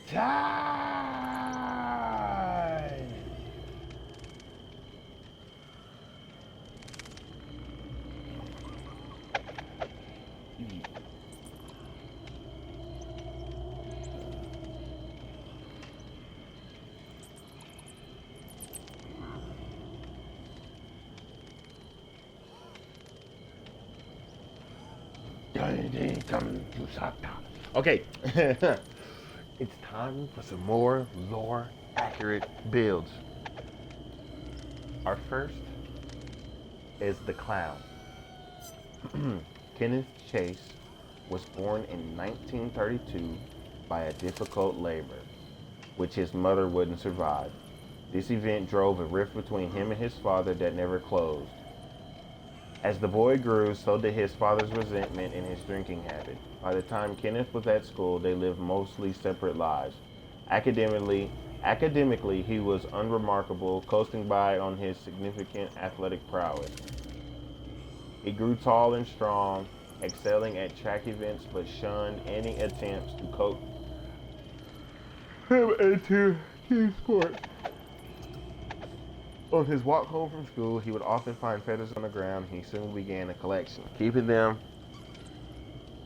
time. Okay, it's time for some more lore accurate builds. Our first is the clown. Kenneth Chase was born in 1932 by a difficult labor, which his mother wouldn't survive. This event drove a rift between him and his father that never closed. As the boy grew, so did his father's resentment and his drinking habit. By the time Kenneth was at school, they lived mostly separate lives. Academically, academically, he was unremarkable, coasting by on his significant athletic prowess. He grew tall and strong, excelling at track events, but shunned any attempts to coach him into team sports. On his walk home from school, he would often find feathers on the ground. He soon began a collection, keeping them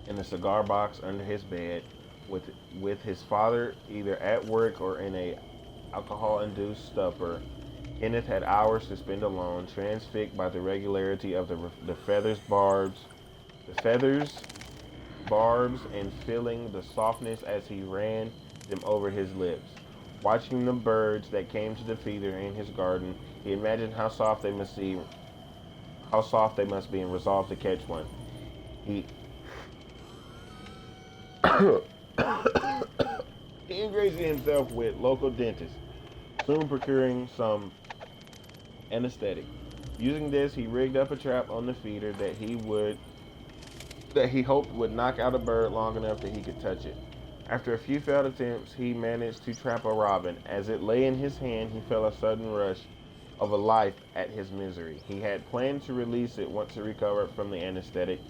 in a cigar box under his bed, with his father either at work or in a alcohol-induced stupor. Kenneth had hours to spend alone, transfixed by the regularity of the the feathers, barbs, and feeling the softness as he ran them over his lips. Watching the birds that came to the feeder in his garden, he imagined how soft they must be, and resolved to catch one. He he engaged himself with local dentists, soon procuring some anesthetic. Using this, he rigged up a trap on the feeder that he hoped would knock out a bird long enough that he could touch it. After a few failed attempts, he managed to trap a robin. As it lay in his hand, he felt a sudden rush of a life at his misery. He had planned to release it once he recovered from the anesthetic.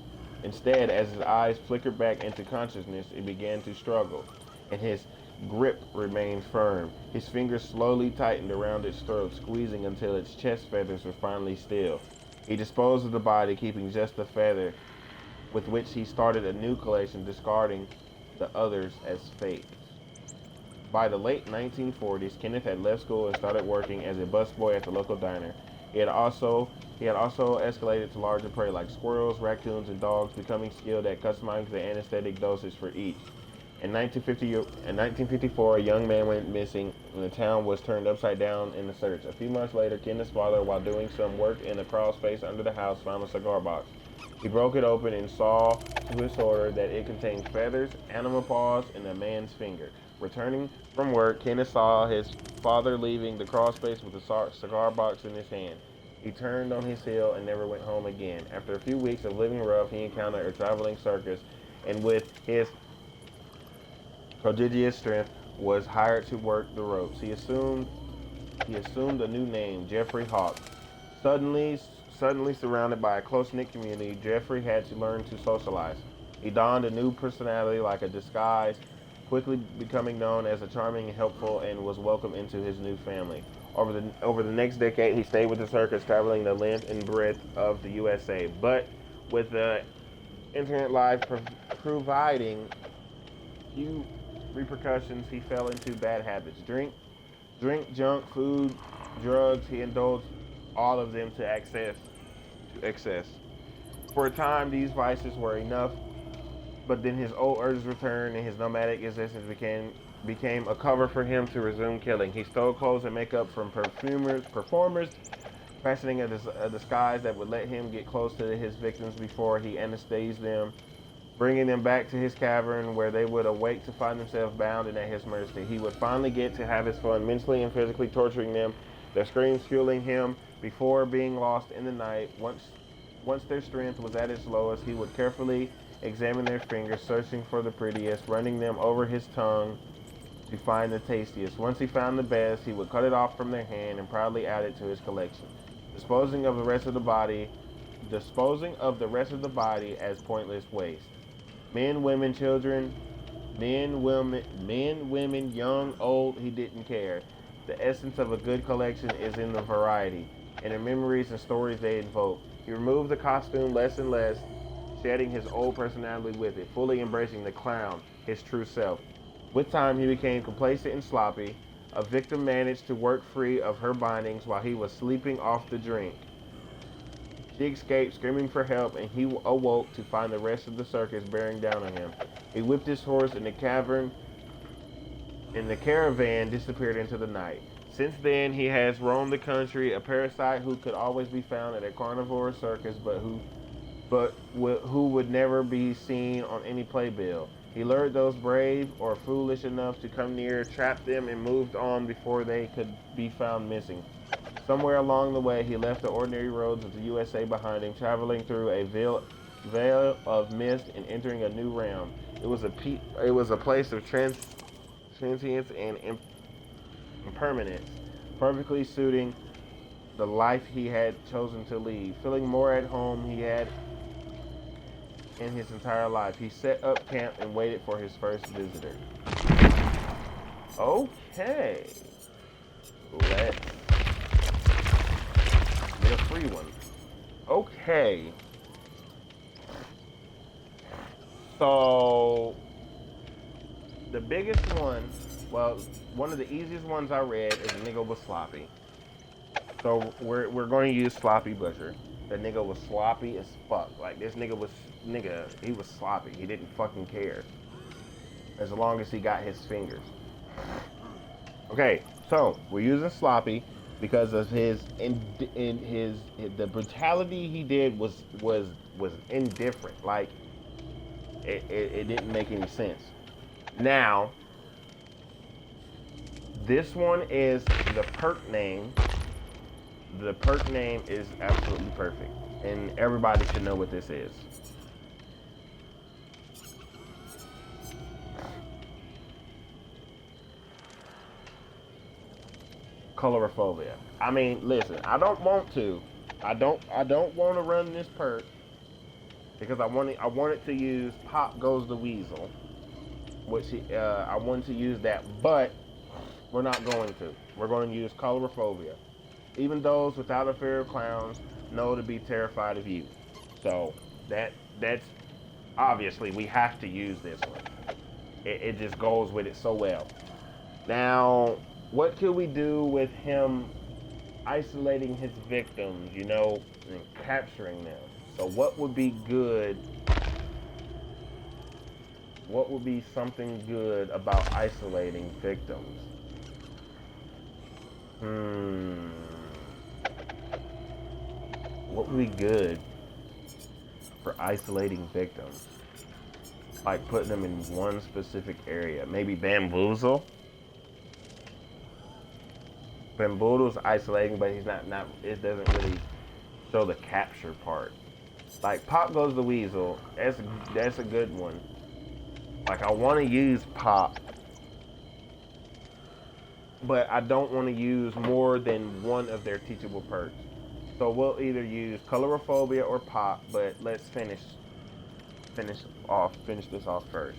Instead, as his eyes flickered back into consciousness, it began to struggle, and his grip remained firm. His fingers slowly tightened around its throat, squeezing until its chest feathers were finally still. He disposed of the body, keeping just the feather, with which he started a new collection, discarding the others as fakes. By the late 1940s, Kenneth had left school and started working as a busboy at the local diner. He had also escalated to larger prey like squirrels, raccoons, and dogs, becoming skilled at customizing the anesthetic dosage for each. In 1954, a young man went missing, and the town was turned upside down in the search. A few months later, Kenneth's father, while doing some work in the crawl space under the house, found a cigar box. He broke it open and saw, to his horror, that it contained feathers, animal paws, and a man's finger. Returning from work, Kenneth saw his father leaving the crawl space with a cigar box in his hand. He turned on his heel and never went home again. After a few weeks of living rough, he encountered a traveling circus, and with his prodigious strength, was hired to work the ropes. He assumed a new name, Jeffrey Hawk. Suddenly, Suddenly surrounded by a close-knit community, Jeffrey had to learn to socialize. He donned a new personality like a disguise, quickly becoming known as a charming and helpful, and was welcomed into his new family. Over the next decade, he stayed with the circus, traveling the length and breadth of the USA. But with the internet life providing few repercussions, he fell into bad habits. Junk, food, drugs. He indulged all of them to excess. For a time, these vices were enough, but then his old urges returned, and his nomadic existence became a cover for him to resume killing. He stole clothes and makeup from performers, fashioning a disguise that would let him get close to his victims before he anesthetized them, bringing them back to his cavern where they would awake to find themselves bound and at his mercy. He would finally get to have his fun, mentally and physically torturing them, their screams fueling him before being lost in the night. Once their strength was at its lowest, he would carefully examine their fingers, searching for the prettiest, running them over his tongue to find the tastiest. Once he found the best, he would cut it off from their hand and proudly add it to his collection, disposing of the rest of the body as pointless waste. Men, women, children, Men, women, young, old, he didn't care. The essence of a good collection is in the variety, in the memories and stories they invoke. He removed the costume less and less, shedding his old personality with it, fully embracing the clown, his true self. With time, he became complacent and sloppy. A victim managed to work free of her bindings while he was sleeping off the drink. She escaped, screaming for help, and he awoke to find the rest of the circus bearing down on him. He whipped his horse in the cavern, and the caravan disappeared into the night. Since then, he has roamed the country, a parasite who could always be found at a carnivore circus, who would never be seen on any playbill. He lured those brave or foolish enough to come near, trapped them, and moved on before they could be found missing. Somewhere along the way, he left the ordinary roads of the USA behind him, traveling through a veil of mist and entering a new realm. It was a place of transience and impermanence, perfectly suiting the life he had chosen to lead. Feeling more at home he had in his entire life, he set up camp and waited for his first visitor. Okay, let's get a free one. Okay, so the biggest one, well, one of the easiest ones I read is nigga was sloppy. So we're going to use sloppy butcher. The nigga was sloppy as fuck. Like this he was sloppy. He didn't fucking care. As long as he got his fingers. Okay, so we're using sloppy because of the brutality he did was indifferent. Like it didn't make any sense. Now, this one is the perk name. The perk name is absolutely perfect, and everybody should know what this is. Colorophobia. I mean, listen, I don't want to want to run this perk because I wanted to use Pop Goes the Weasel, which I wanted to use that, but we're not going to. We're going to use Colorophobia. Even those without a fear of clowns know to be terrified of you. So that's obviously we have to use this one. It just goes with it so well. Now, what could we do with him isolating his victims, and capturing them? So what would be good? What would be something good about isolating victims? What would be good for isolating victims? Like putting them in one specific area. Maybe bamboozle. Bamboozle's isolating, but he's not. It doesn't really show the capture part. Like Pop Goes the Weasel. That's a good one. Like I want to use Pop, but I don't want to use more than one of their teachable perks. So we'll either use Colorophobia or Pop, but let's finish this off first.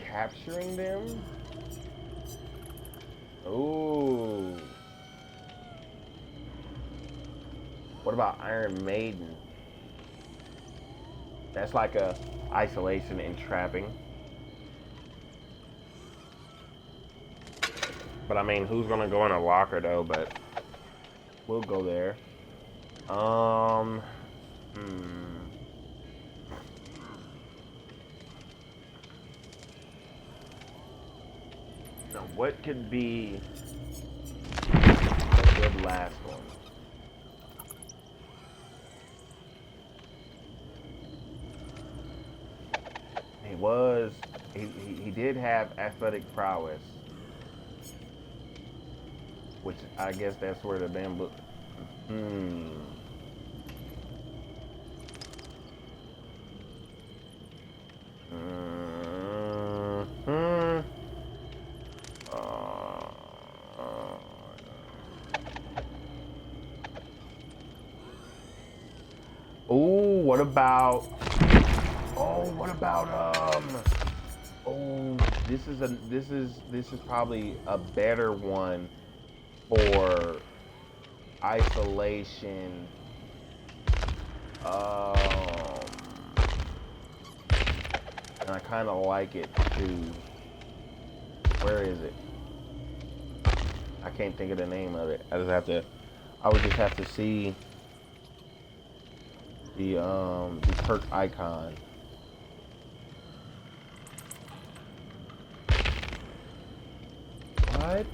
Capturing them? Ooh. What about Iron Maiden? That's like a isolation and trapping. But I mean, who's gonna go in a locker though? But we'll go there. Now, what could be a good last one? He did have athletic prowess, which I guess that's where the bamboo. what about? Oh, what about Oh, this is probably a better one for isolation. Um, and I kind of like it too. Where is it? I can't think of the name of it. I would just have to see the perk icon. What?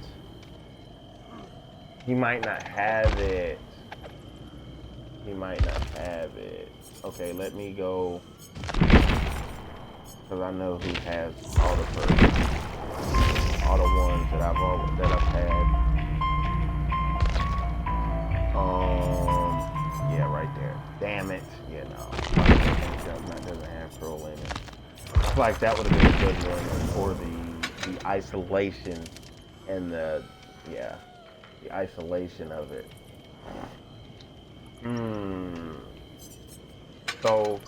He might not have it. He might not have it. Okay, let me go. Because I know who has all the perks. All the ones that I've had. Yeah, right there. Damn it. Yeah, no. That doesn't have scroll in it. I feel like that would have been a good one for the isolation and the isolation of it. So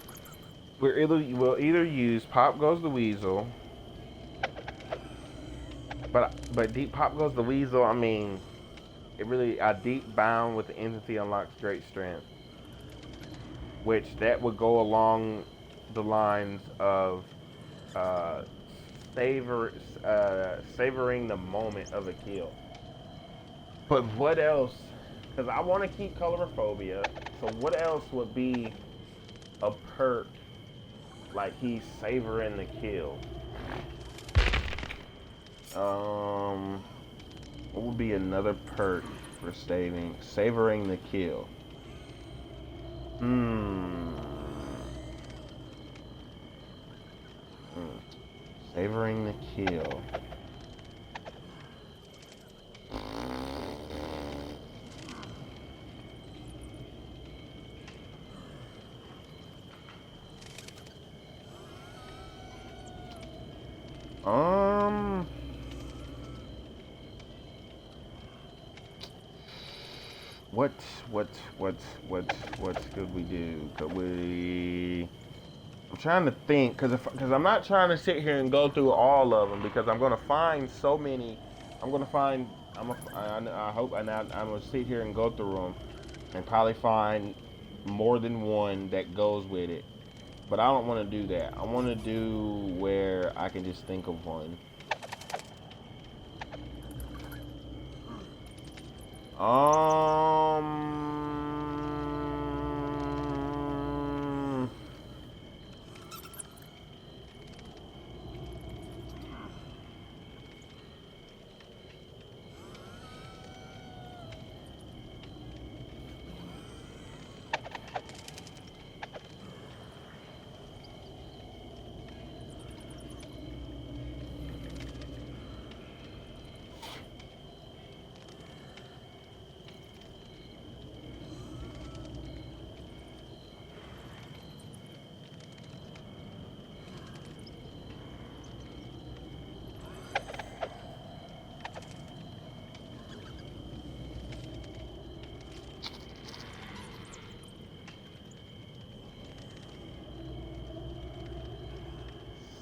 we'll either use Pop Goes the Weasel, but Deep Pop Goes the Weasel. I mean, a deep bound with the entity unlocks great strength, which that would go along the lines of uh, savoring the moment of a kill. But what else? Because I want to keep colorophobia. So what else would be a perk like he's savoring the kill? What would be another perk for savoring the kill? Savoring the kill. What could we do? I'm trying to think, because I'm not trying to sit here and go through all of them, because I'm gonna find so many. I'm gonna find. I hope, and I'm gonna sit here and go through them, and probably find more than one that goes with it. But I don't want to do that. I want to do where I can just think of one.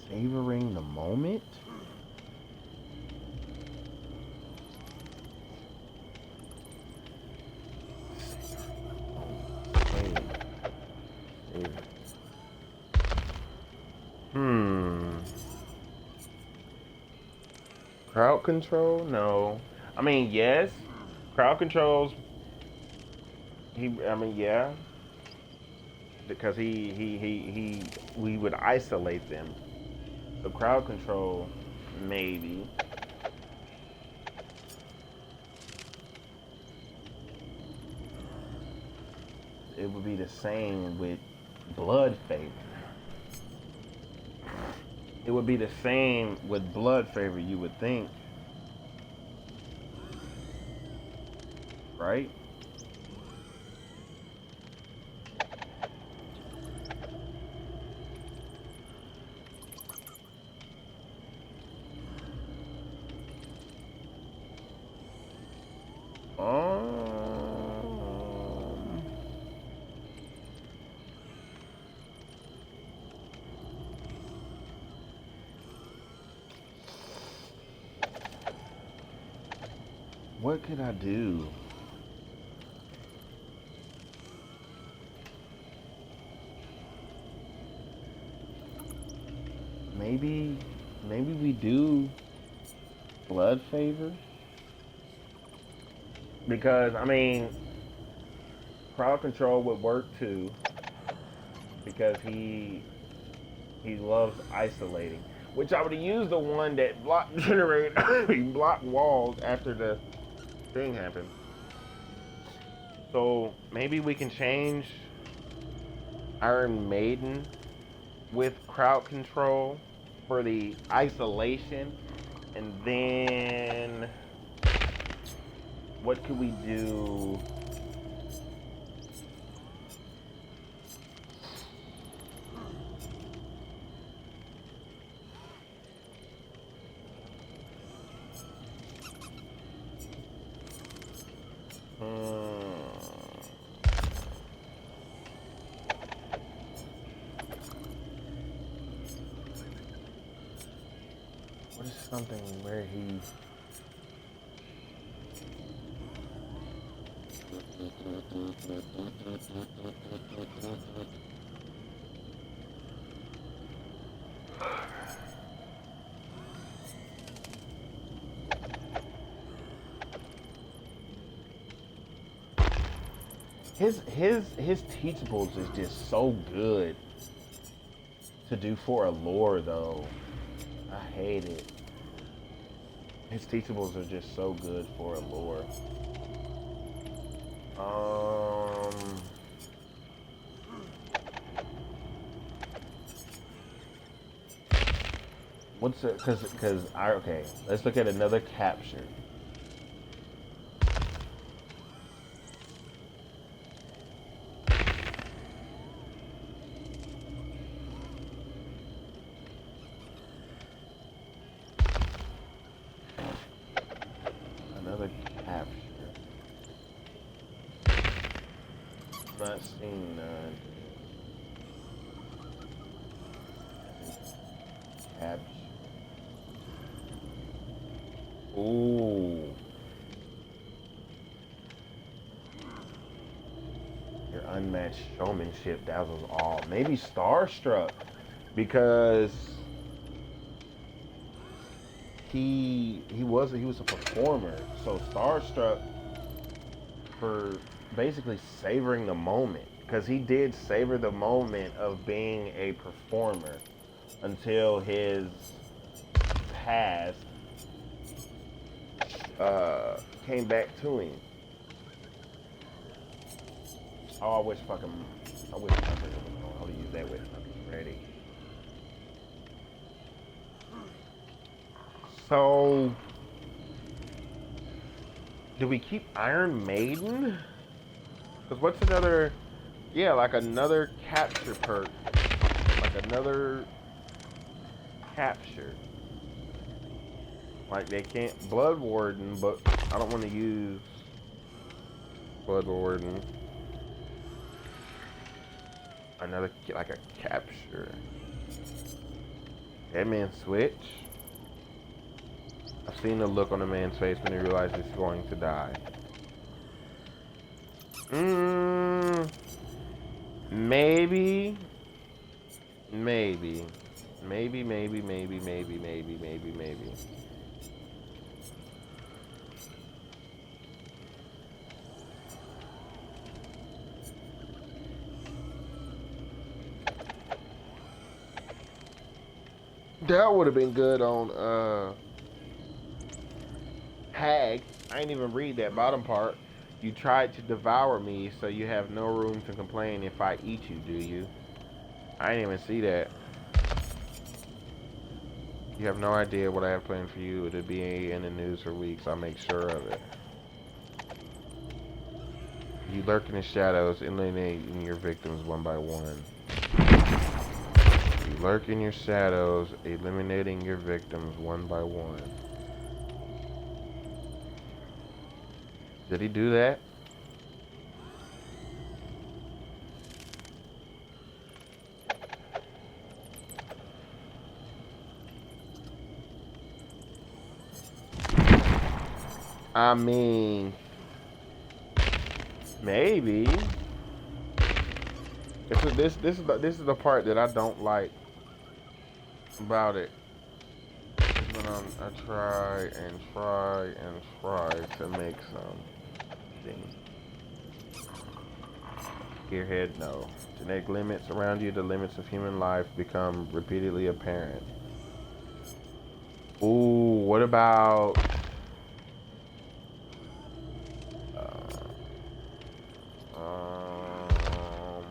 Savoring the moment? Crowd control? No. I mean, yes. Crowd controls. Yeah. Because we would isolate them. The crowd control, maybe. It would be the same with blood favor. It would be the same with blood favor, you would think. Right? what could I do? Maybe, maybe we do blood favor because I mean, crowd control would work too because he loves isolating. Which I would have used the one that block generate block walls after the thing happened. So maybe we can change Iron Maiden with crowd control for the isolation, and then what could we do? What is something where he his teachables is just so good to do for a lore though. I hate it. His teachables are just so good for a lore. What's it? Cause I okay. Let's look at another capture. Another capture. Not seeing none. Capture. Ooh. Your unmatched showmanship dazzles all. Maybe Starstruck, because he was a performer. So Starstruck for basically savoring the moment, because he did savor the moment of being a performer until his past came back to him. Oh, I wish fucking I'll use that with fucking ready. So, do we keep Iron Maiden? Because what's another, yeah, like another capture perk. Like another capture. Like they can't, Blood Warden, but I don't want to use Blood Warden. Another, like a capture. That man switch. I've seen the look on the man's face when he realizes he's going to die. Maybe. That would have been good on Hag. I ain't even read that bottom part. You tried to devour me, so you have no room to complain if I eat you, do you? I didn't even see that. You have no idea what I have planned for you. It'll be in the news for weeks. I'll make sure of it. You lurk in the shadows, eliminating your victims one by one. You lurk in your shadows, eliminating your victims one by one. Did he do that? I mean, maybe. This is the part that I don't like about it. When I try and try and try to make something. Gearhead, no. Genetic limits around you, the limits of human life become repeatedly apparent. Ooh, what about um,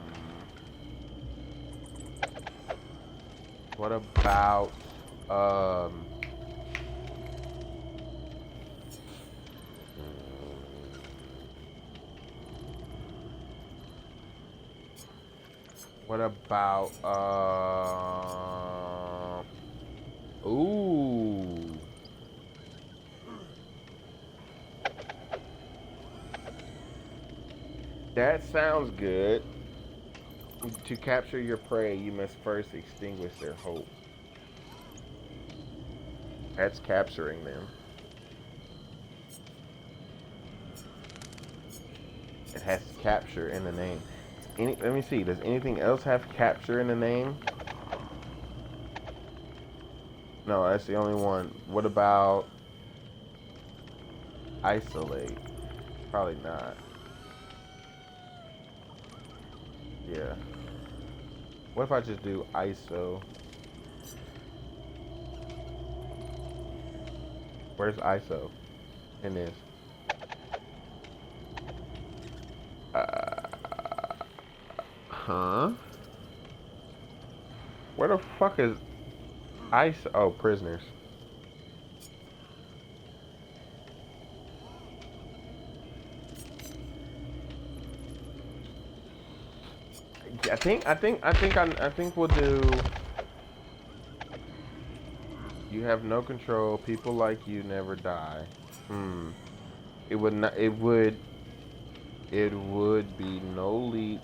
what about um what about ooh, that sounds good. To capture your prey, you must first extinguish their hope. That's capturing them. It has capture in the name. Let me see. Does anything else have capture in the name? No, that's the only one. What about isolate? Probably not. Yeah. What if I just do ISO? Where's ISO in this? Huh? Where the fuck is ISO? Oh, prisoners. I think we'll do. You have no control. People like you never die. Hmm. It would not. It would. It would be no leap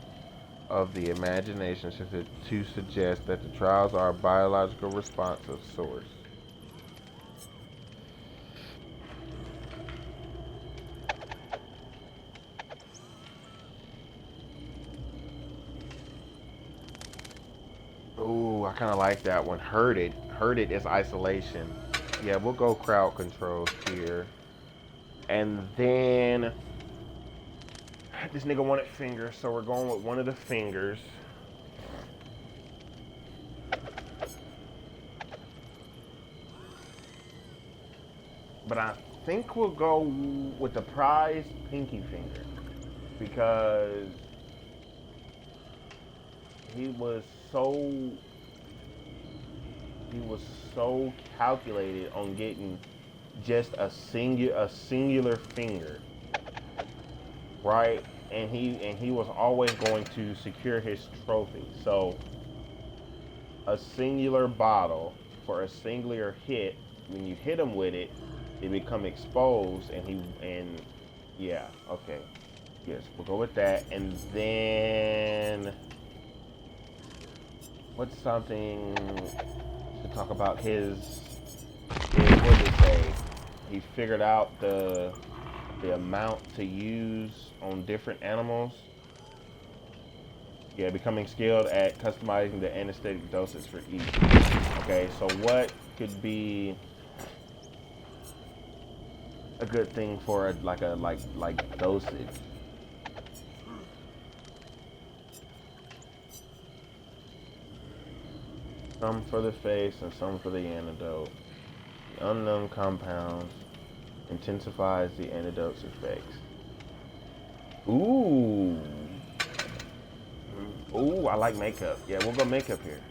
of the imagination to suggest that the trials are a biological response of source. Ooh, I kind of like that one. Herded. Herded is isolation. Yeah, we'll go crowd control here. And then this nigga wanted fingers, so we're going with one of the fingers. But I think we'll go with the prize pinky finger because he was so he was so calculated on getting just a singular finger, right? And he was always going to secure his trophy. So a singular bottle for a singular hit. When you hit him with it, it become exposed, and yeah, okay, yes, we'll go with that. And then what's something to talk about what did he say? He figured out the amount to use on different animals. Yeah, becoming skilled at customizing the anesthetic doses for each. Okay, so what could be a good thing for like dosage? Some for the face and some for the antidote. The unknown compounds intensifies the antidote's effects. Ooh. Ooh, I like makeup. Yeah, we'll go makeup here.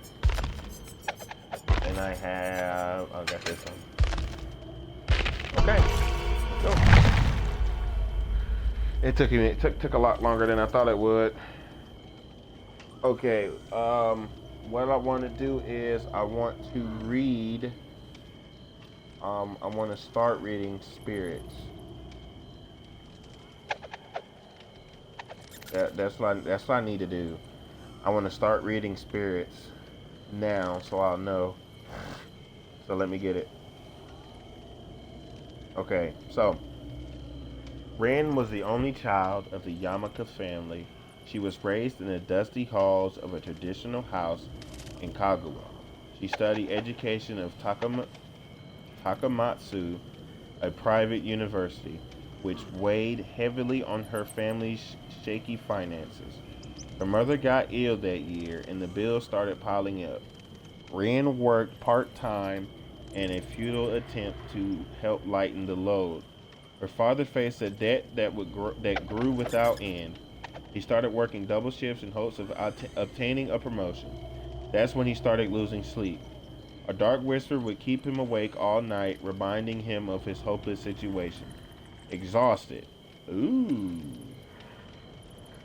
And I got this one. Okay, let's go. It took a lot longer than I thought it would. Okay, what I want to do is I want to read. I want to start reading spirits. That's what I need to do. I want to start reading spirits now, so I'll know. So let me get it. Okay, so Ren was the only child of the Yamaka family. She was raised in the dusty halls of a traditional house in Kagawa. She studied education of Takamatsu, a private university, which weighed heavily on her family's shaky finances. Her mother got ill that year, and the bills started piling up. Ren worked part time in a futile attempt to help lighten the load. Her father faced a debt that grew without end. He started working double shifts in hopes of obtaining a promotion. That's when he started losing sleep. A dark whisper would keep him awake all night, reminding him of his hopeless situation. Exhausted. Ooh.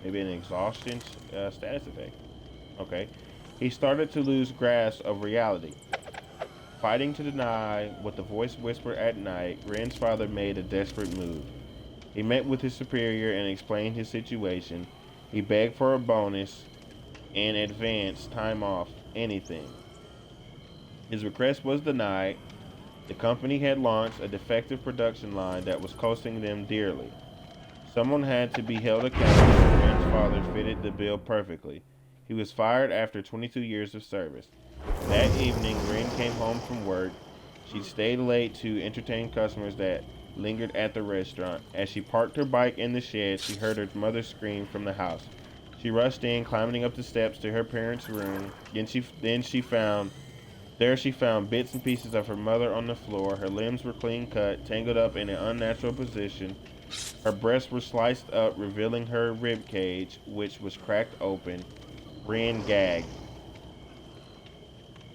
Maybe an exhaustion status effect. Okay. He started to lose grasp of reality. Fighting to deny what the voice whispered at night, Ren's father made a desperate move. He met with his superior and explained his situation. He begged for a bonus in advance, time off, anything. His request was denied. The company had launched a defective production line that was costing them dearly. Someone had to be held accountable, and Ren's father fitted the bill perfectly. He was fired after 22 years of service. That evening, Ren came home from work. She stayed late to entertain customers that lingered at the restaurant. As she parked her bike in the shed, she heard her mother scream from the house. She rushed in, climbing up the steps to her parents' room. She found bits and pieces of her mother on the floor. Her limbs were clean cut, tangled up in an unnatural position. Her breasts were sliced up, revealing her rib cage, which was cracked open. Ren gagged.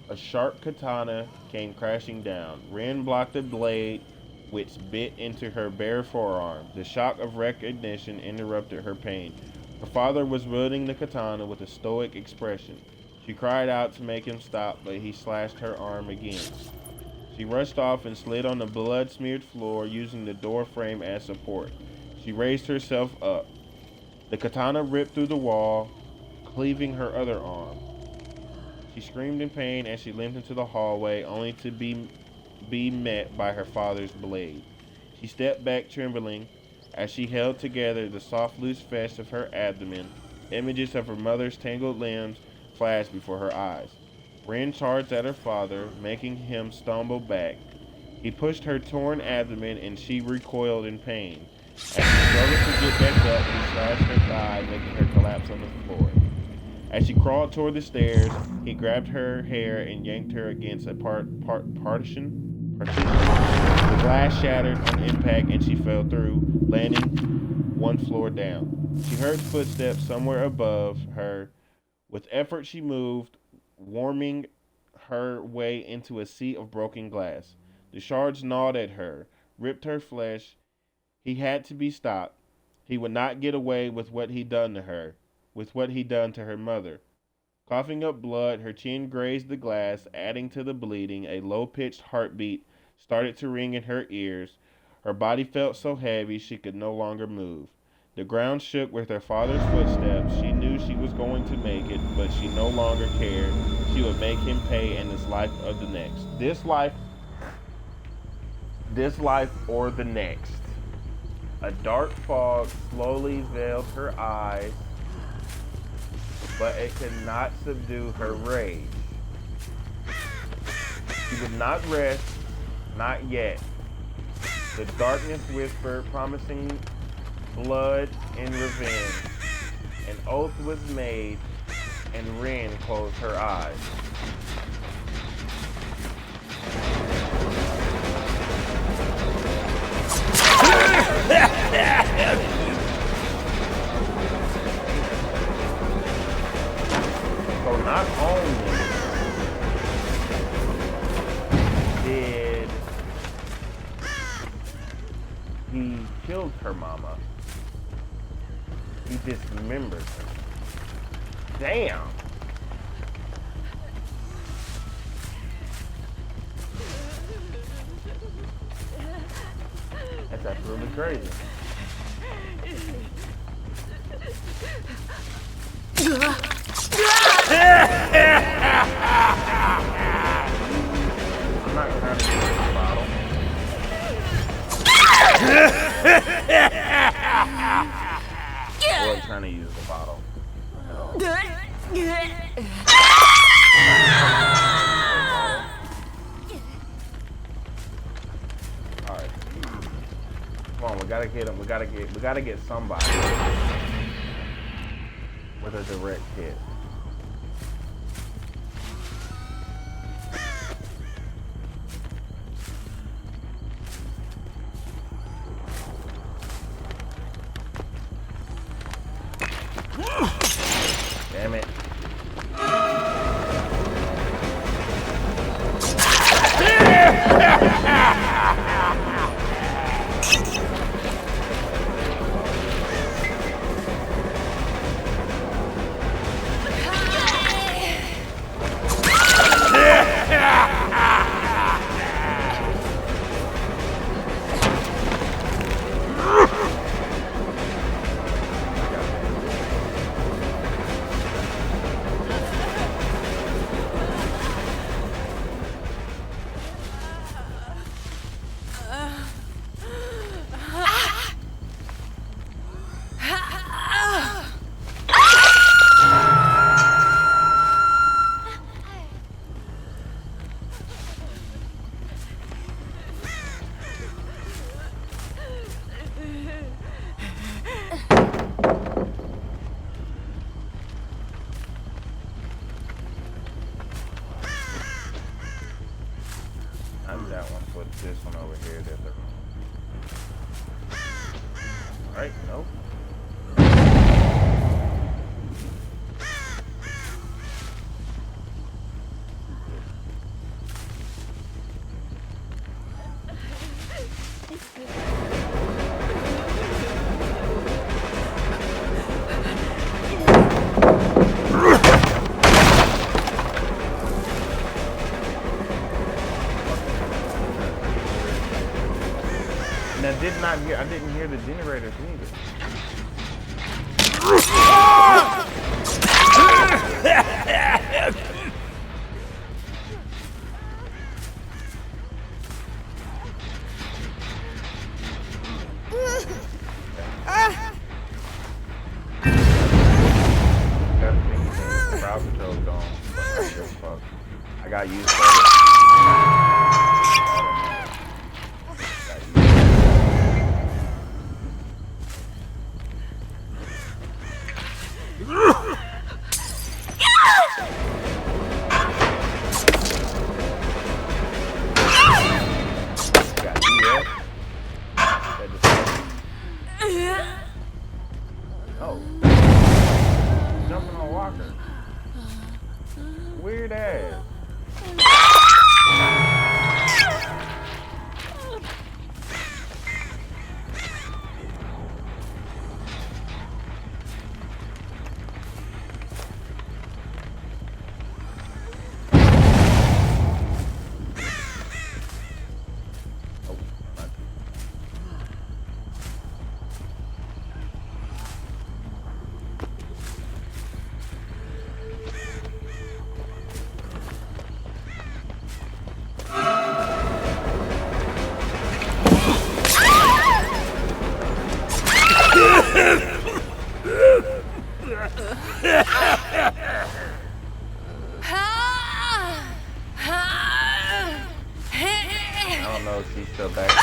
A sharp katana came crashing down. Ren blocked the blade, which bit into her bare forearm. The shock of recognition interrupted her pain. Her father was wielding the katana with a stoic expression. She cried out to make him stop, but he slashed her arm again. She rushed off and slid on the blood-smeared floor, using the door frame as support. She raised herself up. The katana ripped through the wall, cleaving her other arm. She screamed in pain as she limped into the hallway, only to be met by her father's blade. She stepped back trembling as she held together the soft, loose flesh of her abdomen. Images of her mother's tangled limbs flashed before her eyes. Ren charged at her father, making him stumble back. He pushed her torn abdomen, and she recoiled in pain. As she struggled to get back up, he slashed her thigh, making her collapse on the floor. As she crawled toward the stairs, he grabbed her hair and yanked her against a partition. The glass shattered on impact, and she fell through, landing one floor down. She heard footsteps somewhere above her. With effort, she moved, worming her way into a sea of broken glass. The shards gnawed at her, ripped her flesh. He had to be stopped. He would not get away with what he'd done to her, with what he'd done to her mother. Coughing up blood, her chin grazed the glass, adding to the bleeding. A low-pitched heartbeat started to ring in her ears. Her body felt so heavy she could no longer move. The ground shook with her father's footsteps. She knew she was going to make it, but she no longer cared. She would make him pay in this life or the next. This life or the next. A dark fog slowly veiled her eyes, but it could not subdue her rage. She would not rest, not yet. The darkness whispered, promising blood and revenge. An oath was made, and Ren closed her eyes. So not only did he kill her mama, he dismembered her. Damn. That's absolutely crazy. I'm not trying to get this bottle. All right. Come on, we gotta get him. We gotta get somebody with a direct hit. Damn it. Not that one, but this one over here. Alright, nope. I didn't hear the generators either. Crowd control's gone. I got used to it. Oh. Jumping on Walker. Weird ass. I don't know if she's still back there.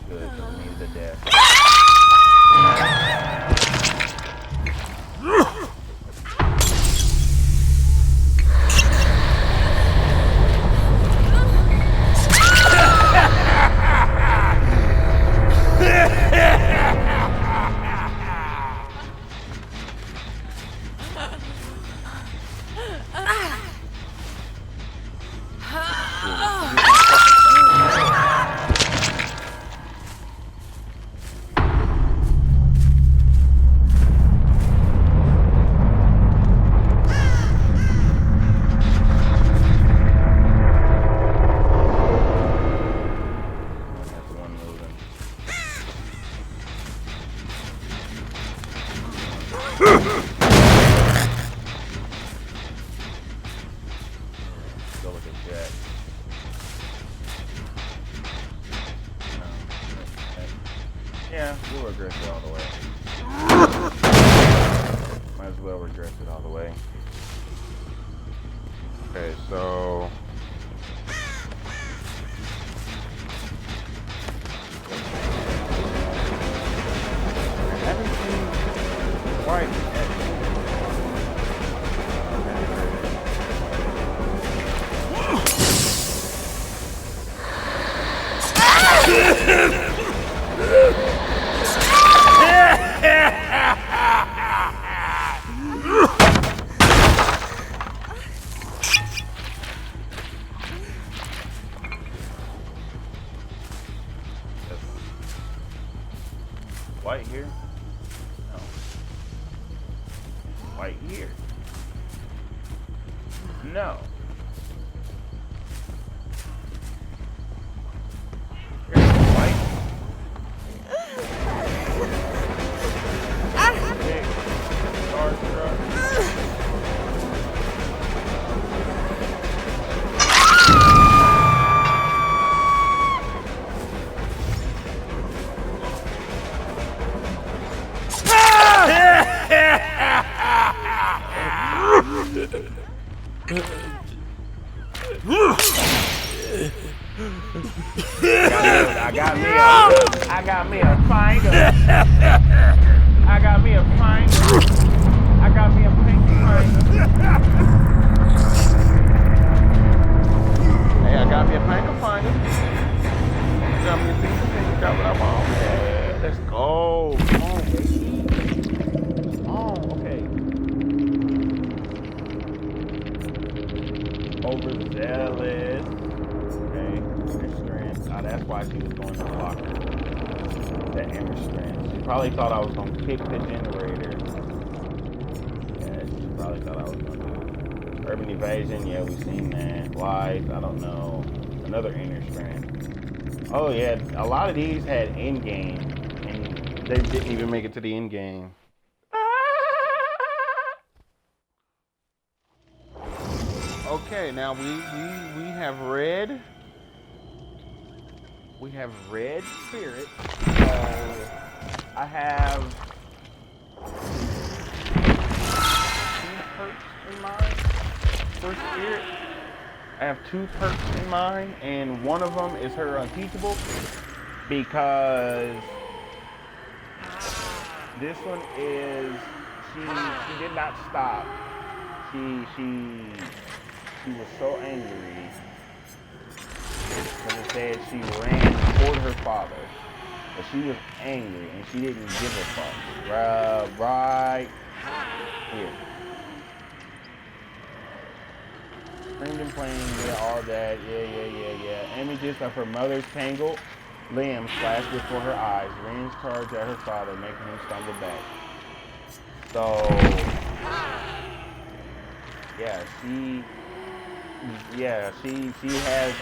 Good, because it means the death. look at Jack. Yeah, we'll regress it all the way. Might as well regress it all the way. Okay, so I haven't seen White at White here? No. White here? No. Here's White. Big starstruck. I got me a finder. I got me a finder. I got me a pink finder. Hey, I got me a pink finder. Got me a pink finder. Got what I want. Yeah, let's go. Come on, baby. Come on, okay. Overzealous. Okay, inner strength. Oh, that's why she was going to block her. That inner strength. She probably thought I was going to kick the generator. Yeah, she probably thought I was going to. Urban evasion, yeah, we've seen that. Wise, I don't know. Another inner strength. Oh, yeah, a lot of these had end game, and they didn't even make it to the end game. Okay, now we have red. We have red spirit. I have 2 perks in mind for spirit. I have 2 perks in mind, and one of them is her unteachable because this one is she did not stop. She was so angry because it said she ran toward her father. But she was angry and she didn't give a fuck. Right here. Screamed and playing, yeah, all that, yeah. Images of her mother's tangled limbs flashed before her eyes. Rins charged at her father, making him stumble back. So, she has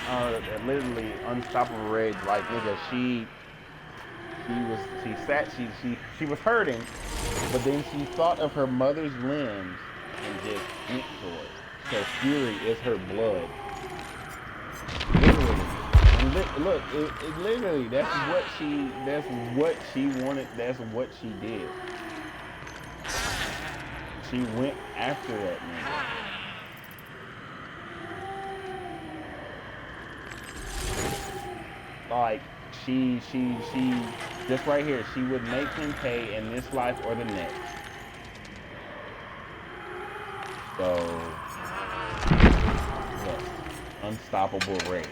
literally unstoppable rage. Like, nigga, she was hurting, but then she thought of her mother's limbs and just went for it. So fury is her blood. Literally. And look, it literally, that's what she wanted, that's what she did. She went after that nigga. Like, she just right here, she would make him pay in this life or the next. So, look, unstoppable rage.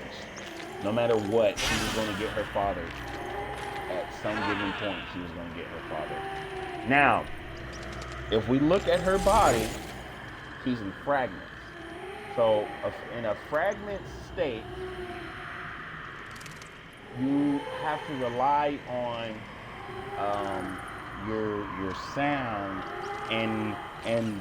No matter what, she was going to get her father. At some given point, she was going to get her father. Now, if we look at her body, she's in fragments. So, in a fragment state, you have to rely on your sound and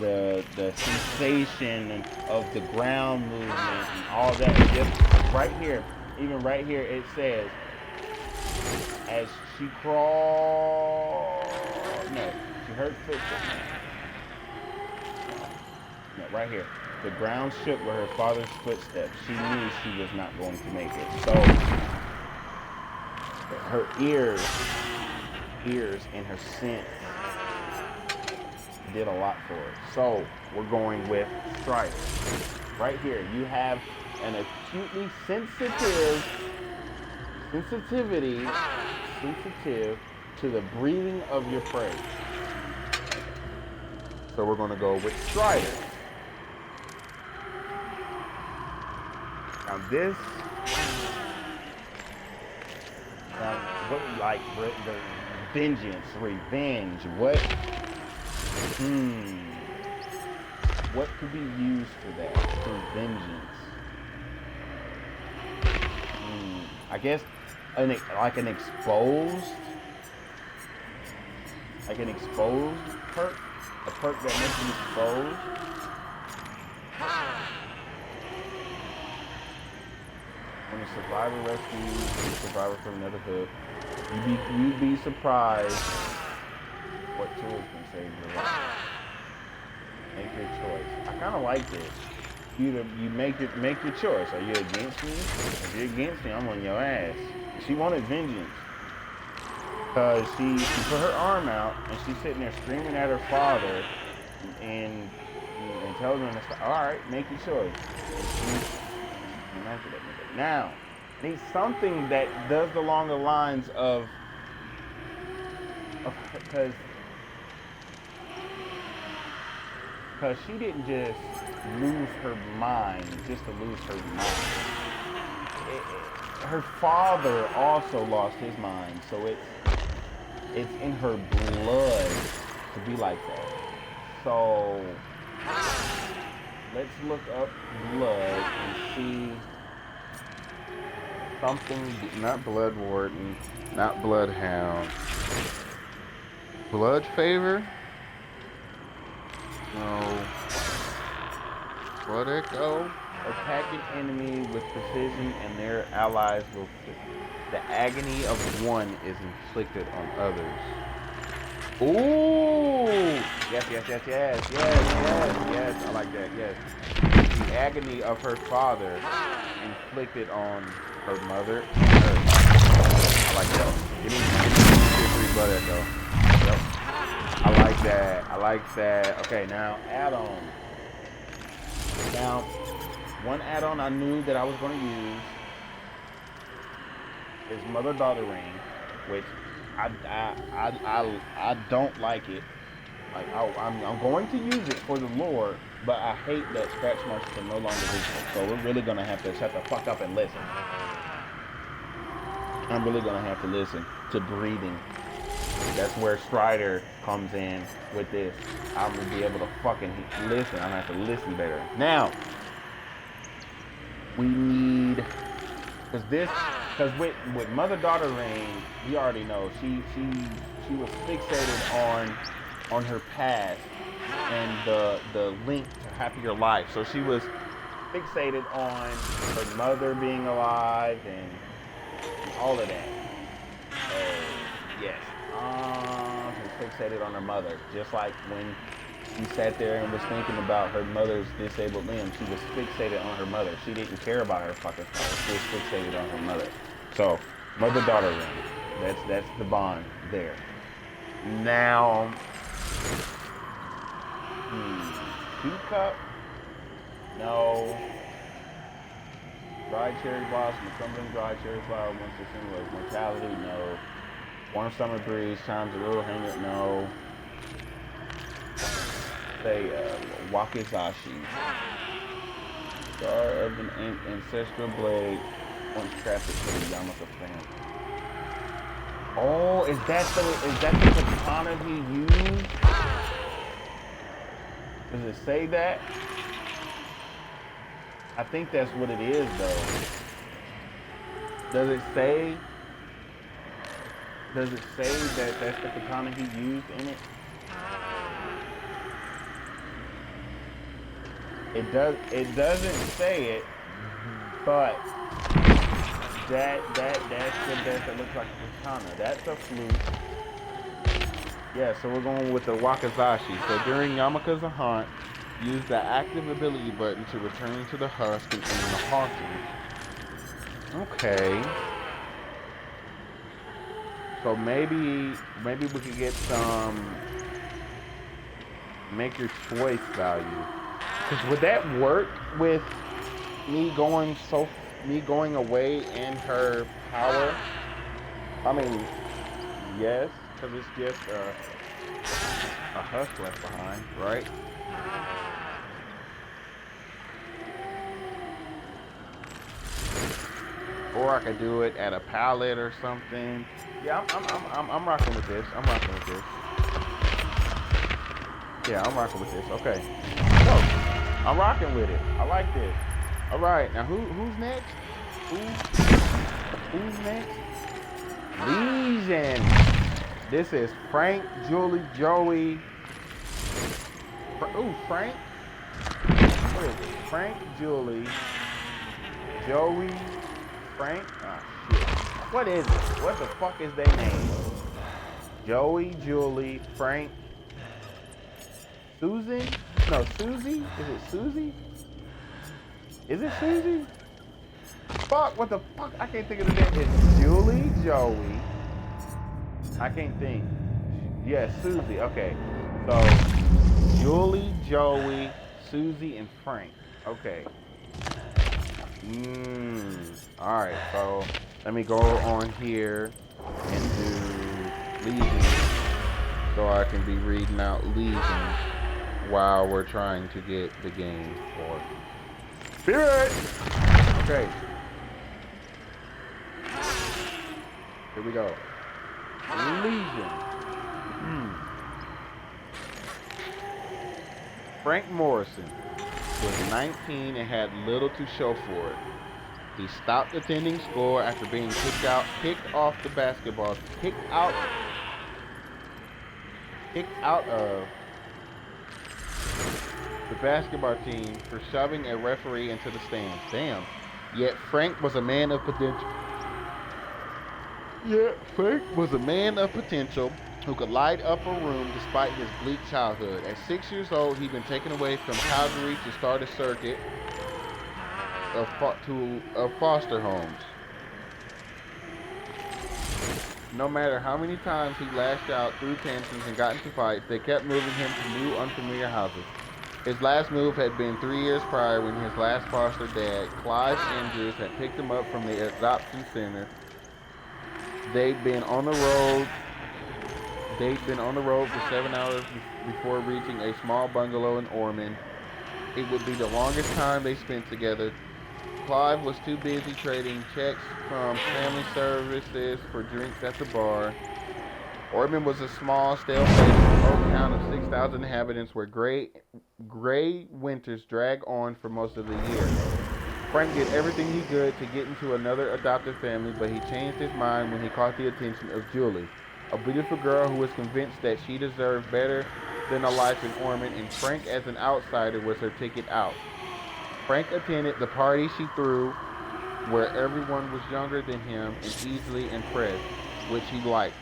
the sensation of the ground movement and all that. Just right here, even right here, it says as she crawled. No, she heard footsteps. No, right here. The ground shook with her father's footsteps. She knew she was not going to make it. So her ears and her sense did a lot for her. So we're going with Strider. Right here, you have an acutely sensitive to the breathing of your prey. So we're going to go with Strider. Now this, what like the vengeance, revenge? What could be used for that? For vengeance? I guess like an exposed perk, a perk that makes you exposed. When a survivor rescues a survivor from another hood, you'd be surprised what tools can save your life. Make your choice. I kind of like this. You make your choice. Are you against me? If you're against me, I'm on your ass. She wanted vengeance because she put her arm out and she's sitting there screaming at her father and tells him to stop. All right, make your choice. Now, need something that does along the lines of because she didn't just lose her mind just to lose her mind. Her father also lost his mind, so it's in her blood to be like that. So let's look up blood and see something. Not blood warden, not bloodhound. Blood favor? No. Blood echo? Attack an enemy with precision and their allies will fit. The agony of one is inflicted on others. Ooh! Yes. I like that, yes. The agony of her father inflicted on her mother and her. I like that. Give me 3 blood echo. Yep. I like that. Okay, now add-on. Now, one add-on I knew that I was going to use is Mother-Daughter Ring, which I don't like it. Like I'm going to use it for the lore, but I hate that scratch marks are no longer visible. So we're really gonna have to shut the fuck up and listen. I'm really gonna have to listen to breathing. That's where Strider comes in with this. I'm gonna be able to fucking listen. I'm gonna have to listen better. Now, we need, because with Mother-Daughter Ring, we already know she was fixated on her past and the link to happier life. So she was fixated on her mother being alive and all of that. Yes. She was fixated on her mother. Just like when she sat there and was thinking about her mother's disabled limb, she was fixated on her mother. She didn't care about her fucking father. She was fixated on her mother. So, Mother-Daughter Ring. That's the bond there. Now, teacup? No. Dried cherry blossom, crumbling dried cherry flower, once the was mortality, no. Warm summer breeze, chimes a little hanger, no. Say, wakizashi. Star of an ancestral blade, once crafted for the Yamaka family. Oh, is that the katana he used? Does it say that? I think that's what it is, though. Does it say that that's the katana he used in it? It doesn't say it, but that looks like a katana. That's a flute. Yeah, so we're going with the wakizashi. So during Yamaka's hunt, Use the active ability button to return to the husk and end the haunting. Okay. So maybe we could get some make your choice value. Cause would that work with me going so me going away in her power? I mean, yes, because it's just a husk left behind, right? Or I could do it at a pallet or something. Yeah, I'm rocking with this. I'm rocking with this. Yeah, I'm rocking with this. Okay. No, I'm rocking with it. I like this. All right, now who's next? Who who's next? Legion. This is Frank, Julie, Joey. Ooh, Frank. What is it? Frank, Julie, Joey, Frank. Ah, shit. What is it? What the fuck is their name? Joey, Julie, Frank, Susan? No, Susie? Is it Susie? Is it Susie? Fuck, what the fuck? I can't think of the name. It's Julie, Joey. I can't think. Yeah, Susie. Okay. So, Julie, Joey, Susie, and Frank. Okay. Alright, so let me go on here and do Legion so I can be reading out Legion while we're trying to get the game for Spirit! Okay. Here we go. Legion. Frank Morrison was 19 and had little to show for it. He stopped attending school after being kicked off the basketball, kicked out of the basketball team for shoving a referee into the stands. Damn. Yet Frank was a man of potential. Who could light up a room despite his bleak childhood. At 6 years old, he'd been taken away from Calgary to start a circuit of foster homes. No matter how many times he lashed out, threw tantrums, and got into fights, they kept moving him to new, unfamiliar houses. His last move had been 3 years prior when his last foster dad, Clive Andrews, had picked him up from the adoption center. They'd been on the road. They'd been on the road for 7 hours before reaching a small bungalow in Ormond. It would be the longest time they spent together. Clive was too busy trading checks from family services for drinks at the bar. Ormond was a small, stale-faced remote town of 6,000 inhabitants where gray winters drag on for most of the year. Frank did everything he could to get into another adopted family, but he changed his mind when he caught the attention of Julie, a beautiful girl who was convinced that she deserved better than a life in Ormond, and Frank, as an outsider, was her ticket out. Frank attended the party she threw, where everyone was younger than him and easily impressed, which he liked.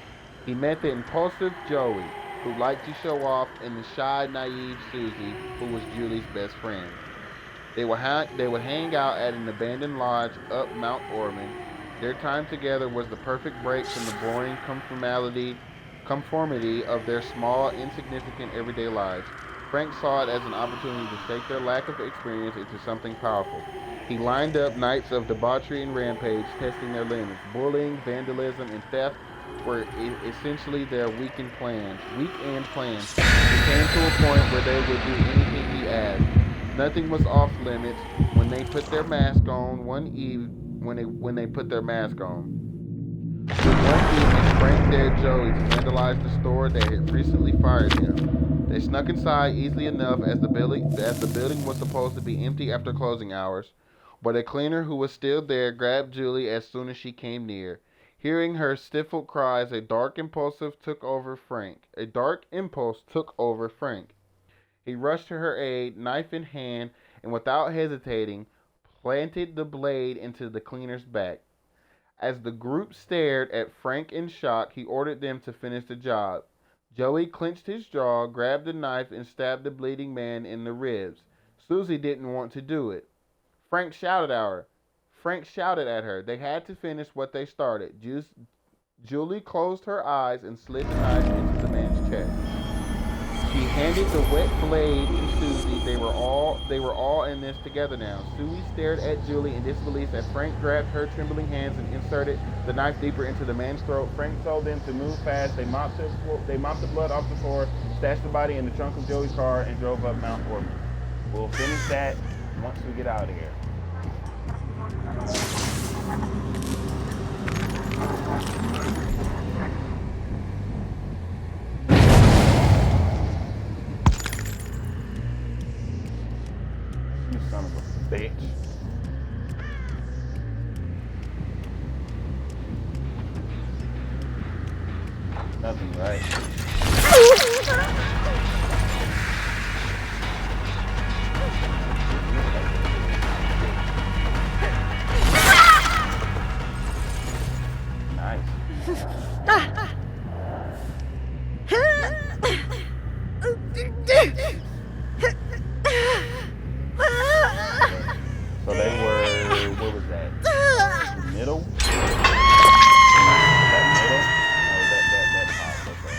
He met the impulsive Joey, who liked to show off, and the shy, naive Susie, who was Julie's best friend. They would hang out at an abandoned lodge up Mount Ormond. Their time together was the perfect break from the boring conformity of their small, insignificant everyday lives. Frank saw it as an opportunity to shake their lack of experience into something powerful. He lined up nights of debauchery and rampage, testing their limits. Bullying, vandalism, and theft were essentially their weekend plans. It came to a point where they would do anything he asked. Nothing was off limits when they put their mask on one eve when they put their mask on. One evening, Frank dared Joey to vandalize the store that had recently fired him. They snuck inside easily enough as the building was supposed to be empty after closing hours, but a cleaner who was still there grabbed Julie as soon as she came near. Hearing her stifled cries, A dark impulse took over Frank. He rushed to her aid, knife in hand, and without hesitating, planted the blade into the cleaner's back. As the group stared at Frank in shock, he ordered them to finish the job. Joey clenched his jaw, grabbed the knife, and stabbed the bleeding man in the ribs. Susie didn't want to do it. Frank shouted at her. They had to finish what they started. Julie closed her eyes and slid the knife into the man's chest. She handed the wet blade to Susie. They were all in this together now. Susie stared at Julie in disbelief as Frank grabbed her trembling hands and inserted the knife deeper into the man's throat. Frank told them to move fast. They mopped the blood off the floor, stashed the body in the trunk of Joey's car, and drove up Mount Ormond. We'll finish that once we get out of here. You son of a bitch. Nothing, right? So they were, what was that? The middle? That middle? No, that top, okay.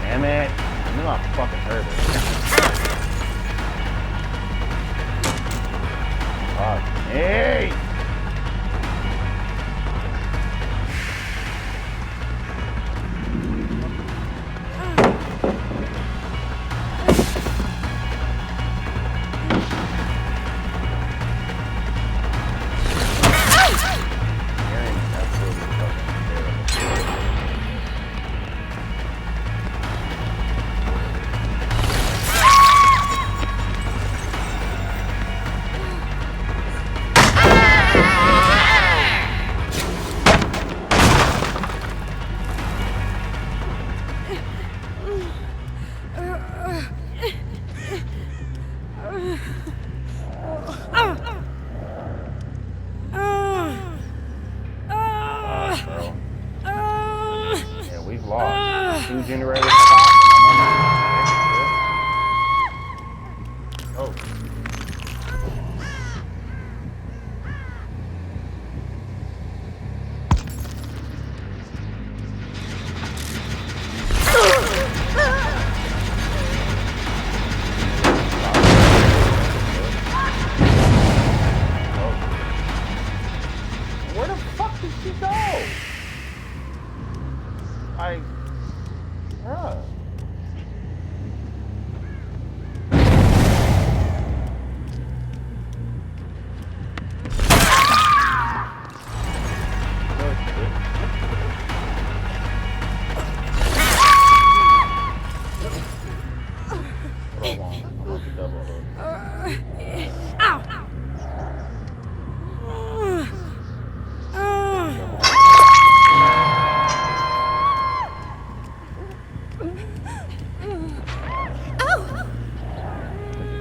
Damn it. I knew I fucking heard it. Fuck. Hey! Yeah, we've lost. 2 generators. Oh. Where the fuck did she go? Bruh. I want the double hook.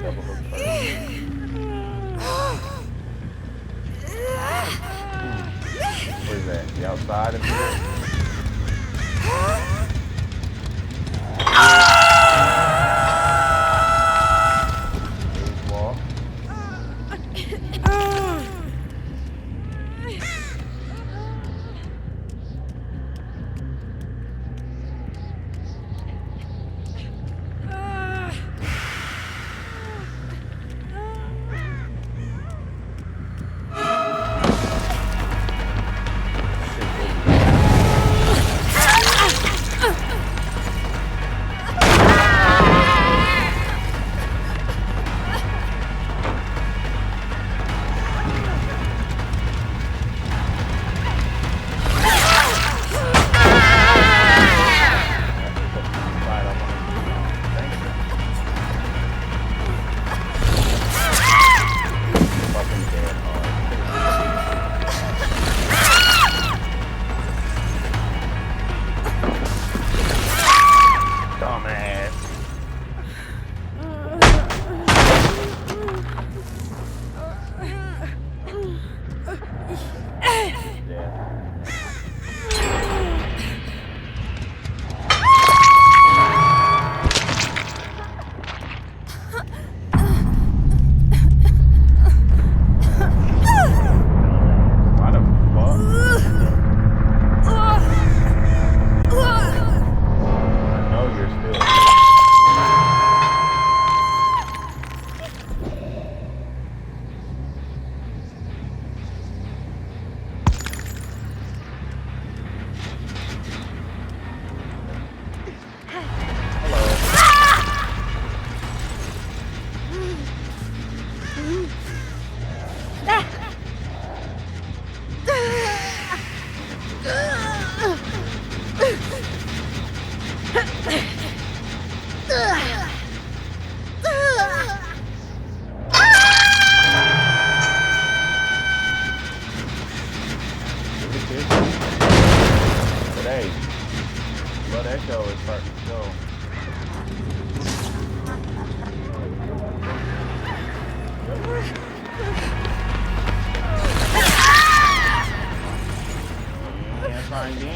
Double hook first. Where's that? The outside of here? Wall. echo is starting to show. Yes, I did.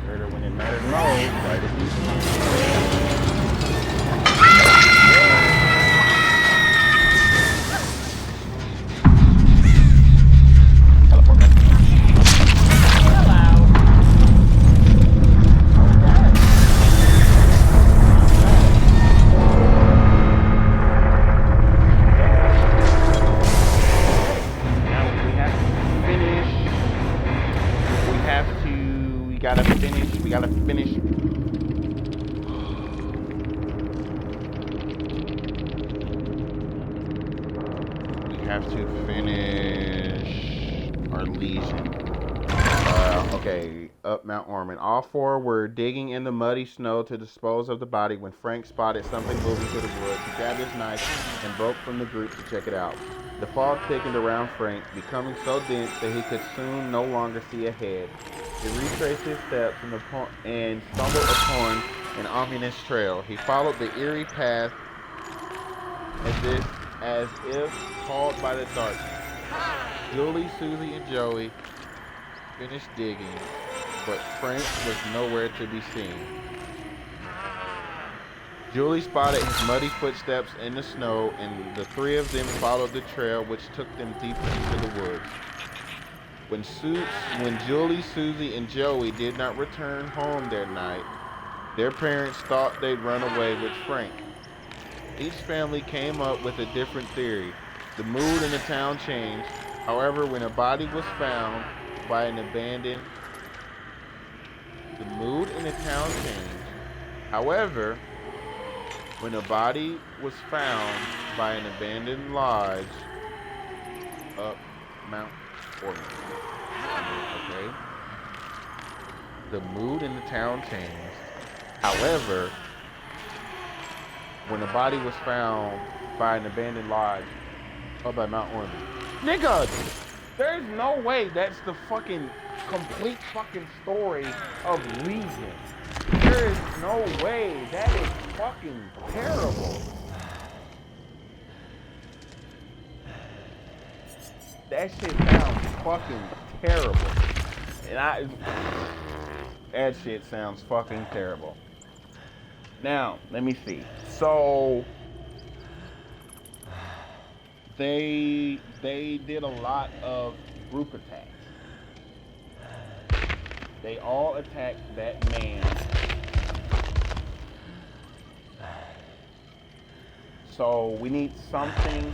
Murder when it matters most. Right at the end. We gotta finish. We have to finish our lesion. Okay, up Mount Ormond. All four were digging in the muddy snow to dispose of the body when Frank spotted something moving through the woods. He grabbed his knife and broke from the group to check it out. The fog thickened around Frank, becoming so dense that he could soon no longer see ahead. He retraced his steps and stumbled upon an ominous trail. He followed the eerie path as if called by the darkness. Julie, Susie, and Joey finished digging, but Frank was nowhere to be seen. Julie spotted his muddy footsteps in the snow, and the three of them followed the trail, which took them deeper into the woods. When Julie, Susie, and Joey did not return home that night, their parents thought they'd run away with Frank. Each family came up with a different theory. The mood in the town changed. However, when a body was found by an abandoned... The mood in the town changed. However, when a body was found by an abandoned lodge up Mount Ormond. Okay? The mood in the town changed. However, when a body was found by an abandoned lodge up by Mount Ormond. Nigga! There's no way that's the fucking complete fucking story of Legion. There is no way. That is fucking terrible. That shit sounds fucking terrible. That shit sounds fucking terrible. Now, let me see. So they did a lot of group attacks. They all attacked that man. So we need something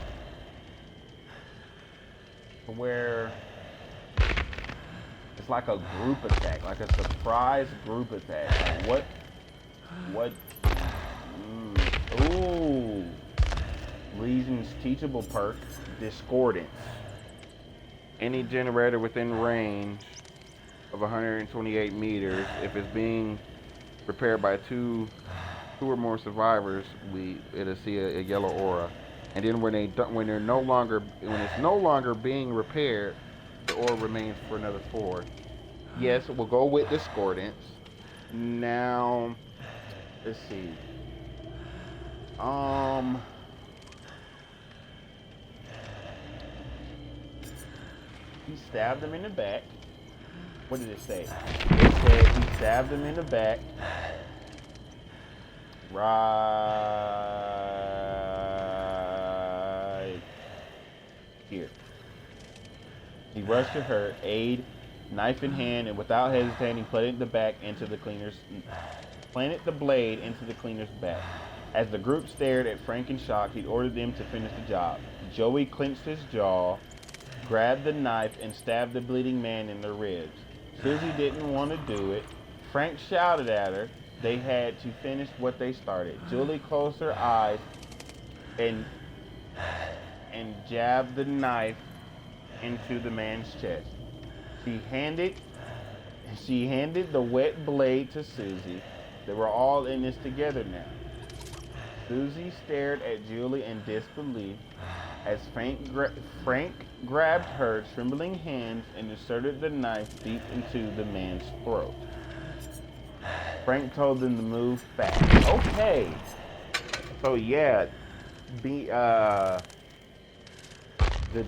where it's like a group attack, like a surprise group attack. Like what? Ooh. Legion's teachable perk, Discordance. Any generator within range of 128 meters, if it's being repaired by two or more survivors, it'll see a yellow aura. And then when it's no longer being repaired, the aura remains for another 4. Yes, we'll go with Discordance. Now, let's see. He stabbed him in the back. What did it say? It said he stabbed him in the back. Right here. He rushed to her aid, knife in hand, and without hesitating, planted the blade into the cleaner's back. As the group stared at Frank in shock, he ordered them to finish the job. Joey clenched his jaw, grabbed the knife, and stabbed the bleeding man in the ribs. Susie didn't want to do it. Frank shouted at her. They had to finish what they started. Julie closed her eyes and jabbed the knife into the man's chest. She handed the wet blade to Susie. They were all in this together now. Susie stared at Julie in disbelief as Frank grabbed her trembling hands and inserted the knife deep into the man's throat. Frank told them to move fast. Okay. So yeah, the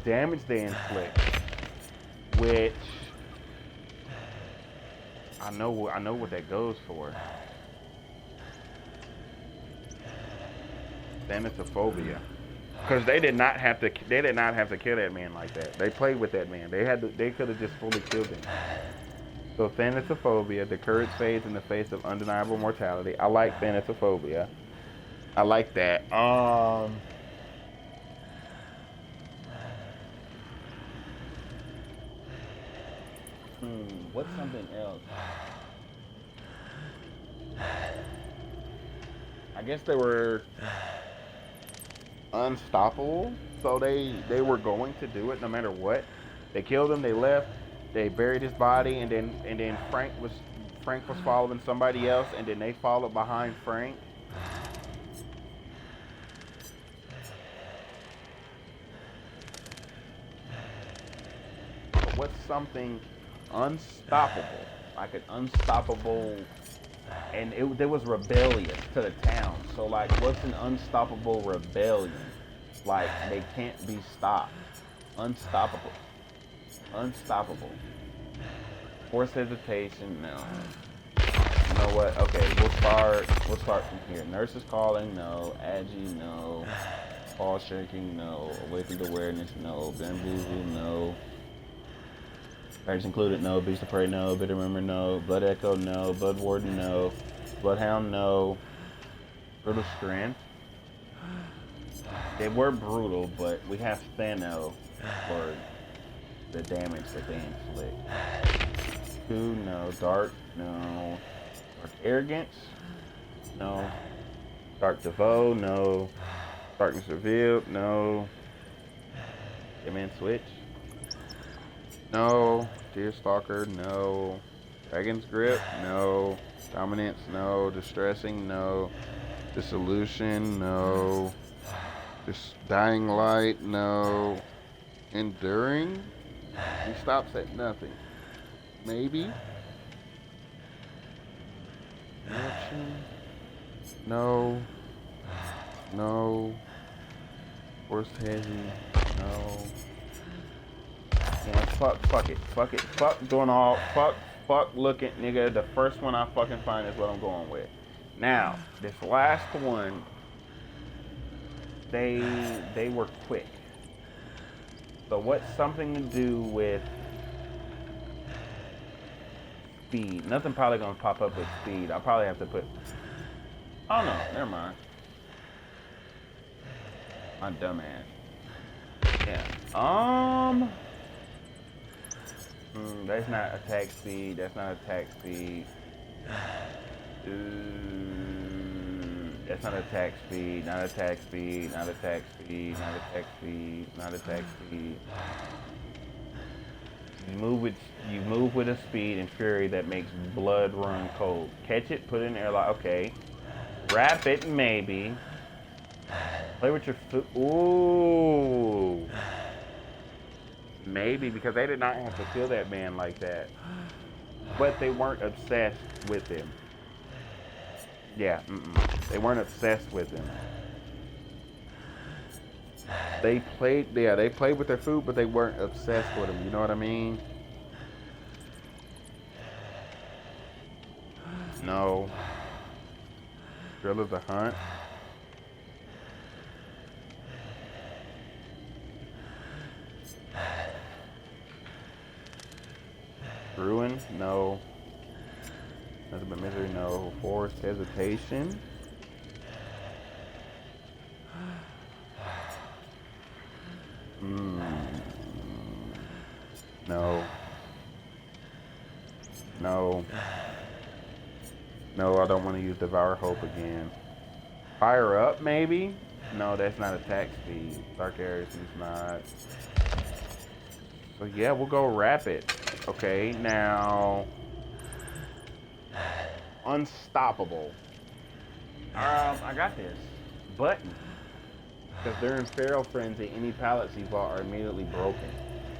damage they inflict, which I know what that goes for. Thanatophobia. Because they did not have to kill that man like that. They played with that man. They could have just fully killed him. So thanatophobia, the courage fades in the face of undeniable mortality. I like thanatophobia. I like that. What's something else? I guess they were unstoppable, so they were going to do it no matter what. They killed him. They left. They buried his body, and then Frank was following somebody else, and then they followed behind Frank. But what's something unstoppable, like an unstoppable, and there was rebellious to the town. So like, what's an unstoppable rebellion? Like they can't be stopped. Unstoppable. Forced hesitation, no. You know what? Okay, we'll start from here. Nurses calling, no. Agi, no. Fall shaking, no. Awakened awareness, no. Bamboozle, no. Parents included, no. Beast of Prey, no. Bitter Memory, no. Blood Echo, no. Blood Warden, no. Bloodhound, no. Brutal Strength. They were brutal, but we have Thano for the damage that they inflict. 2, no. Dark, no. Dark Arrogance, no. Dark Devoe, no. Darkness Revealed, no. Hitman Switch, no. Deerstalker, no. Dragon's Grip, no. Dominance, no. Distressing, no. Dissolution, no. Dying Light, no. Enduring, he stops at nothing. Maybe. Action, no. Forced heavy, no. Yeah, fuck doing all, fuck looking, nigga. The first one I fucking find is what I'm going with. Now, this last one, they were quick. So what's something to do with speed? Nothing probably gonna pop up with speed. I'll probably have to put, oh no, never mind. My dumb ass. Yeah. That's not attack speed. That's not attack speed. That's not attack speed. Not attack speed. Not attack speed. Not attack speed. Not attack speed. You move with a speed and fury that makes blood run cold. Catch it, put it in the airlock. Okay. Wrap it, maybe. Play with your foot. Ooh. Maybe, because they did not have to kill that man like that. But they weren't obsessed with him. Yeah, they weren't obsessed with him. They played with their food, but they weren't obsessed with him. You know what I mean? No. Thrill of the Hunt. Ruin? No. Nothing but misery? No. Forced hesitation? No. No. No, I don't want to use Devour Hope again. Fire Up, maybe? No, that's not attack speed. Dark Areas is not. So yeah, we'll go Rapid. Okay, now... Unstoppable. I got this. button. Because their Pharaoh friends in any palace he bought are immediately broken.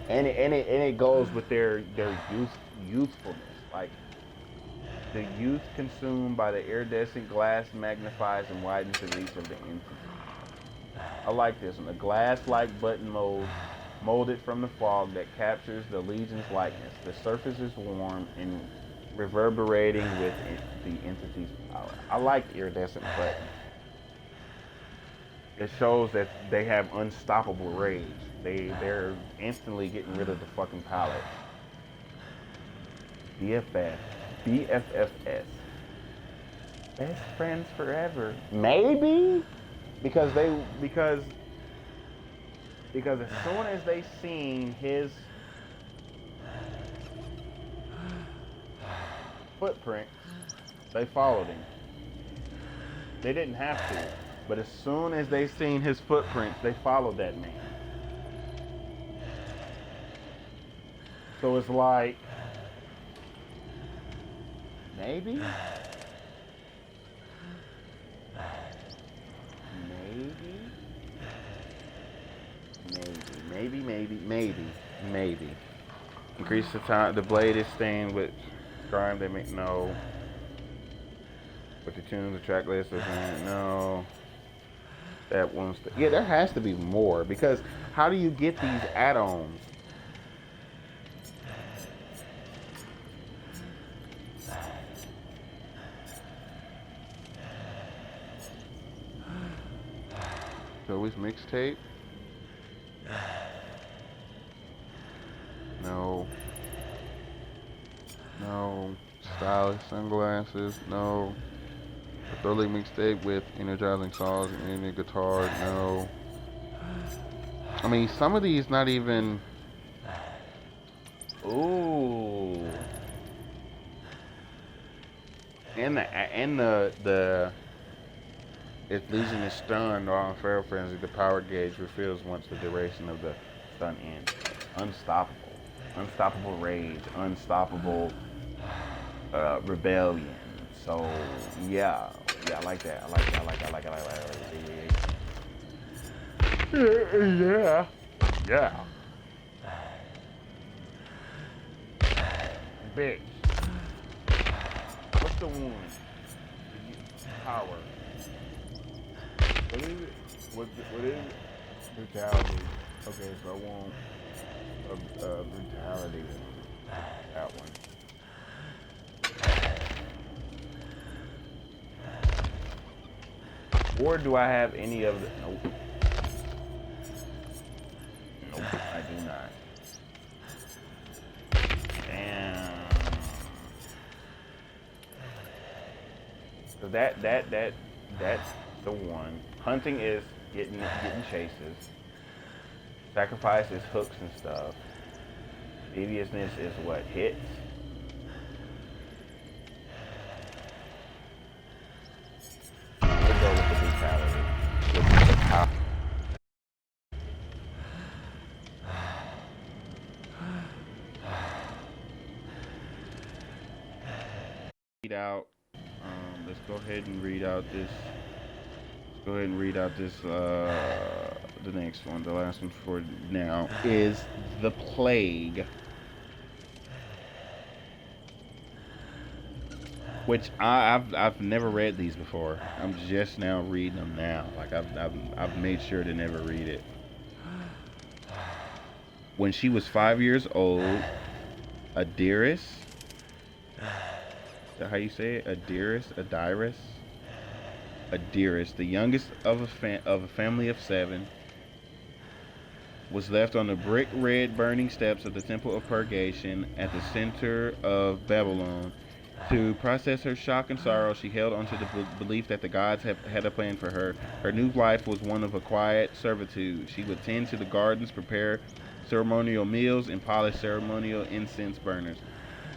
And it goes with their youthfulness. Like, the youth consumed by the iridescent glass magnifies and widens the reach of the entity. I like this one. A glass-like button molded from the fog that captures the legion's likeness. The surface is warm and reverberating with the entity's power. I like iridescent buttons. It shows that they have unstoppable rage. They're instantly getting rid of the fucking palette. BFFS. Best friends forever. Maybe? Because as soon as they seen his footprint, they followed him. They didn't have to, but as soon as they seen his footprints, they followed that man. So it's like, maybe? Maybe. Increase the time. The blade is stained with crime. They make no. But the tune, the track list, no. That one's. Yeah, there has to be more because how do you get these add-ons? Joey's mixtape. No. Stylish sunglasses. No. A Thoroughly mixtape with energizing songs and any guitar. No. I mean, some of these not even. Ooh. And the if Legion is stunned or on feral frenzy, the power gauge reveals once the duration of the stun ends. Unstoppable rage, unstoppable rebellion. So yeah, I like that. I like that. Yeah. Bitch. What's the one? Power. What is it? What is it? Brutality. Okay, so I want brutality. That one. Or do I have any of the? Nope. I do not. Damn. So that's the one. Hunting is getting chases. Sacrifice is hooks and stuff. Deviousness is what hits. We'll go with the brutality. With the power. Read out. Let's go ahead and read out this. The next one, the last one for now, is The Plague. Which I've never read these before. I'm just now reading them now. Like I've made sure to never read it. When she was 5 years old, Adiris. Is that how you say it? Adiris, the youngest of a family of 7, was left on the brick red burning steps of the Temple of Purgation at the center of Babylon. To process her shock and sorrow, she held onto the belief that the gods had a plan for her. Her new life was one of a quiet servitude. She would tend to the gardens, prepare ceremonial meals, and polish ceremonial incense burners.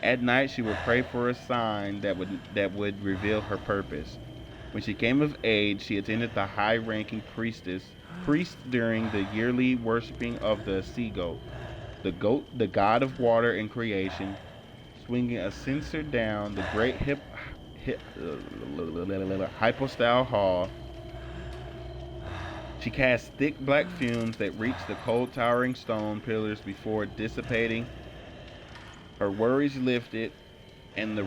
At night, she would pray for a sign that would reveal her purpose. When she came of age, she attended the high-ranking priest during the yearly worshiping of the sea goat, the god of water and creation. Swinging a censer down the great hypostyle hall, She cast thick black fumes that reached the cold, towering stone pillars before dissipating. Her worries lifted, and the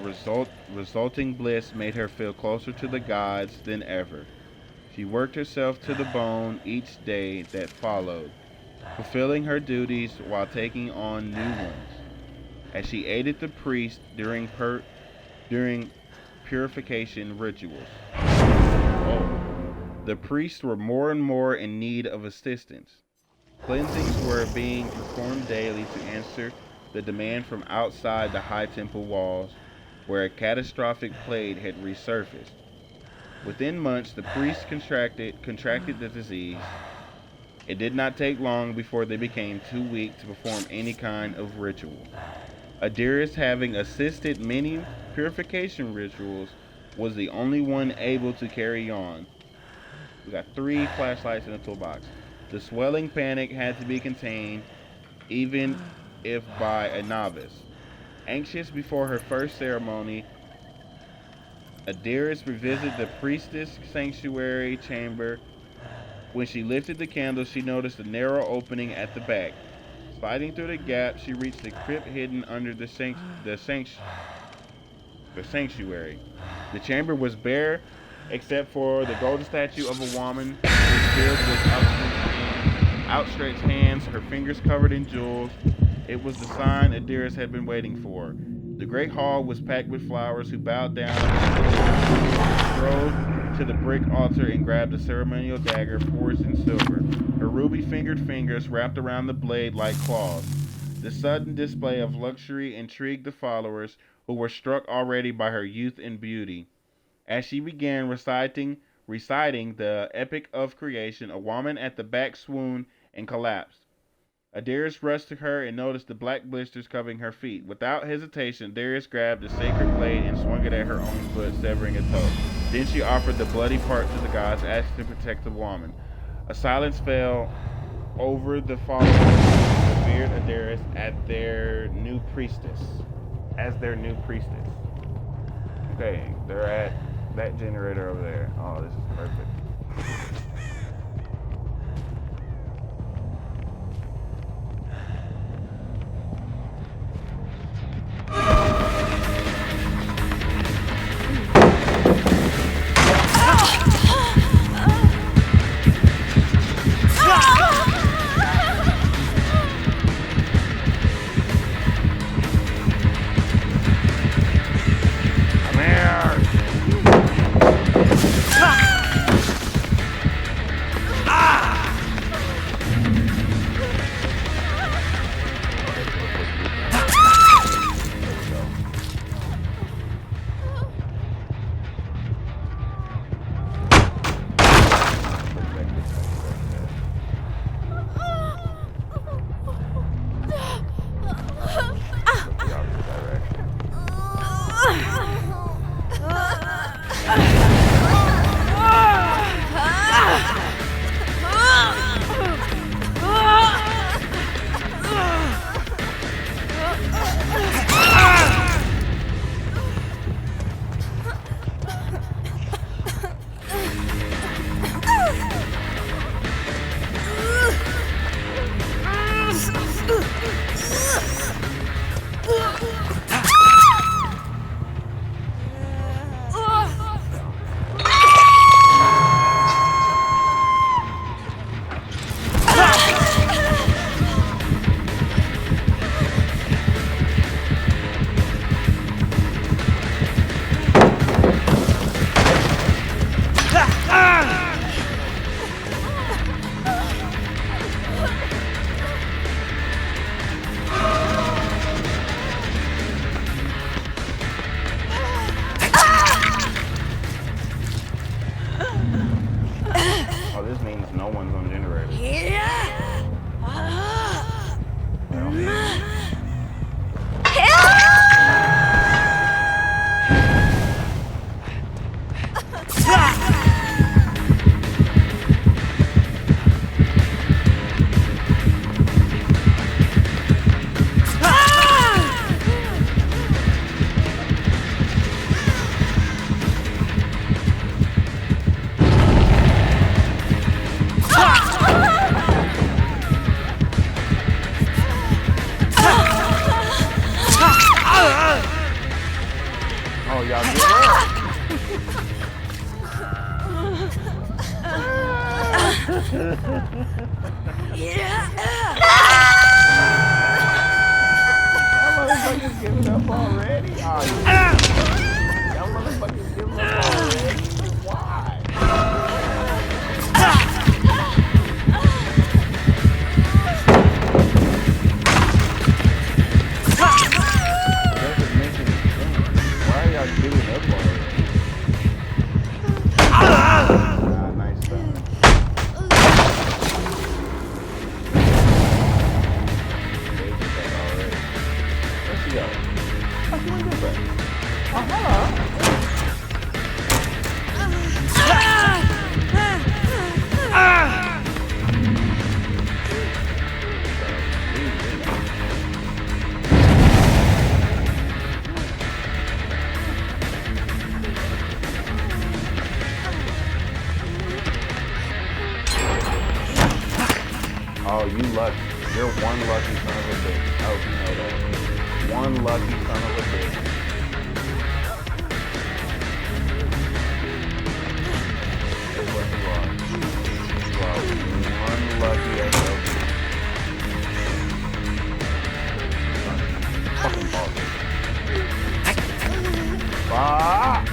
resulting bliss made her feel closer to the gods than ever. She worked herself to the bone each day that followed, fulfilling her duties while taking on new ones. As she aided the priest during purification rituals. Oh, the priests were more and more in need of assistance. Cleansings were being performed daily to answer the demand from outside the high temple walls, where a catastrophic plague had resurfaced. Within months, the priests contracted the disease. It did not take long before they became too weak to perform any kind of ritual. Adyrus, having assisted many purification rituals, was the only one able to carry on. We got 3 flashlights in the toolbox. The swelling panic had to be contained, even if by a novice. Anxious before her first ceremony, Adyrus revisited the priestess' sanctuary chamber. When she lifted the candle, she noticed a narrow opening at the back. Sliding through the gap, she reached the crypt hidden under the sanctuary. The chamber was bare, except for the golden statue of a woman, filled with outstretched hands, her fingers covered in jewels. It was the sign Adyrus had been waiting for. The great hall was packed with flowers who bowed down, strode to the brick altar and grabbed a ceremonial dagger forged in silver. Her ruby-fingered fingers wrapped around the blade like claws. The sudden display of luxury intrigued the followers, who were struck already by her youth and beauty. As she began reciting the epic of creation, a woman at the back swooned and collapsed. Adyrus rushed to her and noticed the black blisters covering her feet. Without hesitation, Adyrus grabbed the sacred blade and swung it at her own foot, severing a toe. Then she offered the bloody part to the gods, asking to protect the woman. A silence fell over the followers, who revered Adyrus as their new priestess. Okay, they're at that generator over there. Oh, this is perfect. Y'all motherfuckers giving up already? Oh, yeah. Y'all motherfuckers giving up already? Why? It doesn't make any sense. Why are y'all giving up already? Ah, nice stuff. They did that already. Where she go? Oh, she went this way. Oh, hello. Oh, you lucky. You're one lucky son of a bitch. I hope you know that. One lucky son of a bitch. Guess what you are? You are one lucky SOB. Fucking bullshit. Ah!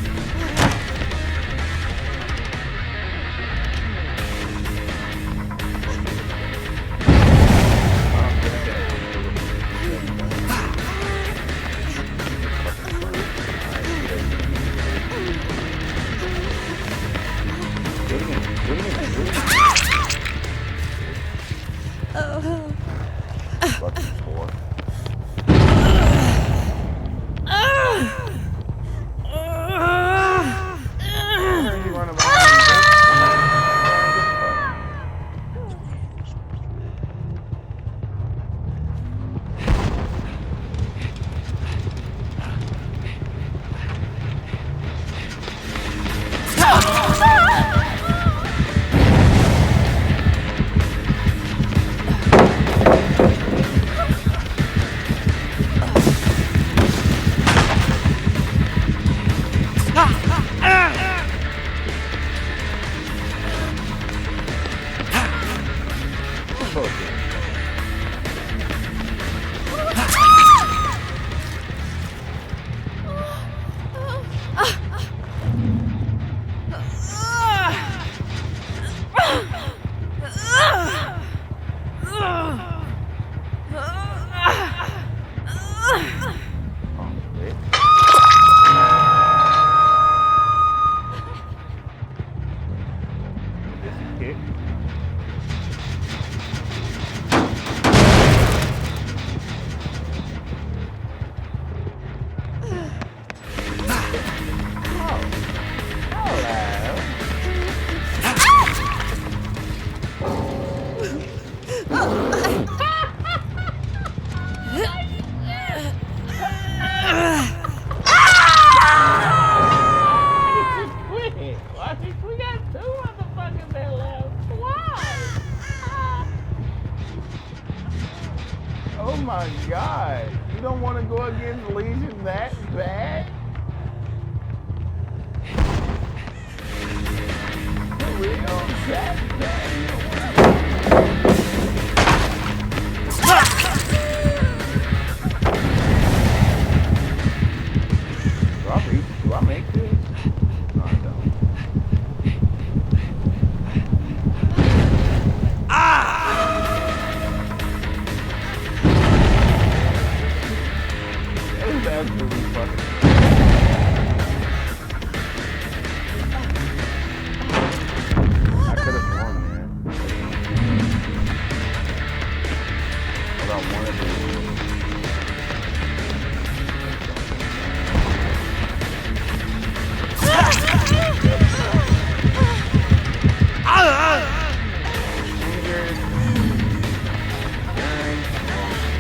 Fucking four. Where are you running behind me, Bullshit. Kick. We got two motherfuckers that left. Why? Oh my god. You don't want to go against Legion that bad? For real? That bad? You don't want to... Do I make this? No, I don't. That is absolutely fucking... I could have swung, man. What I wanted to do.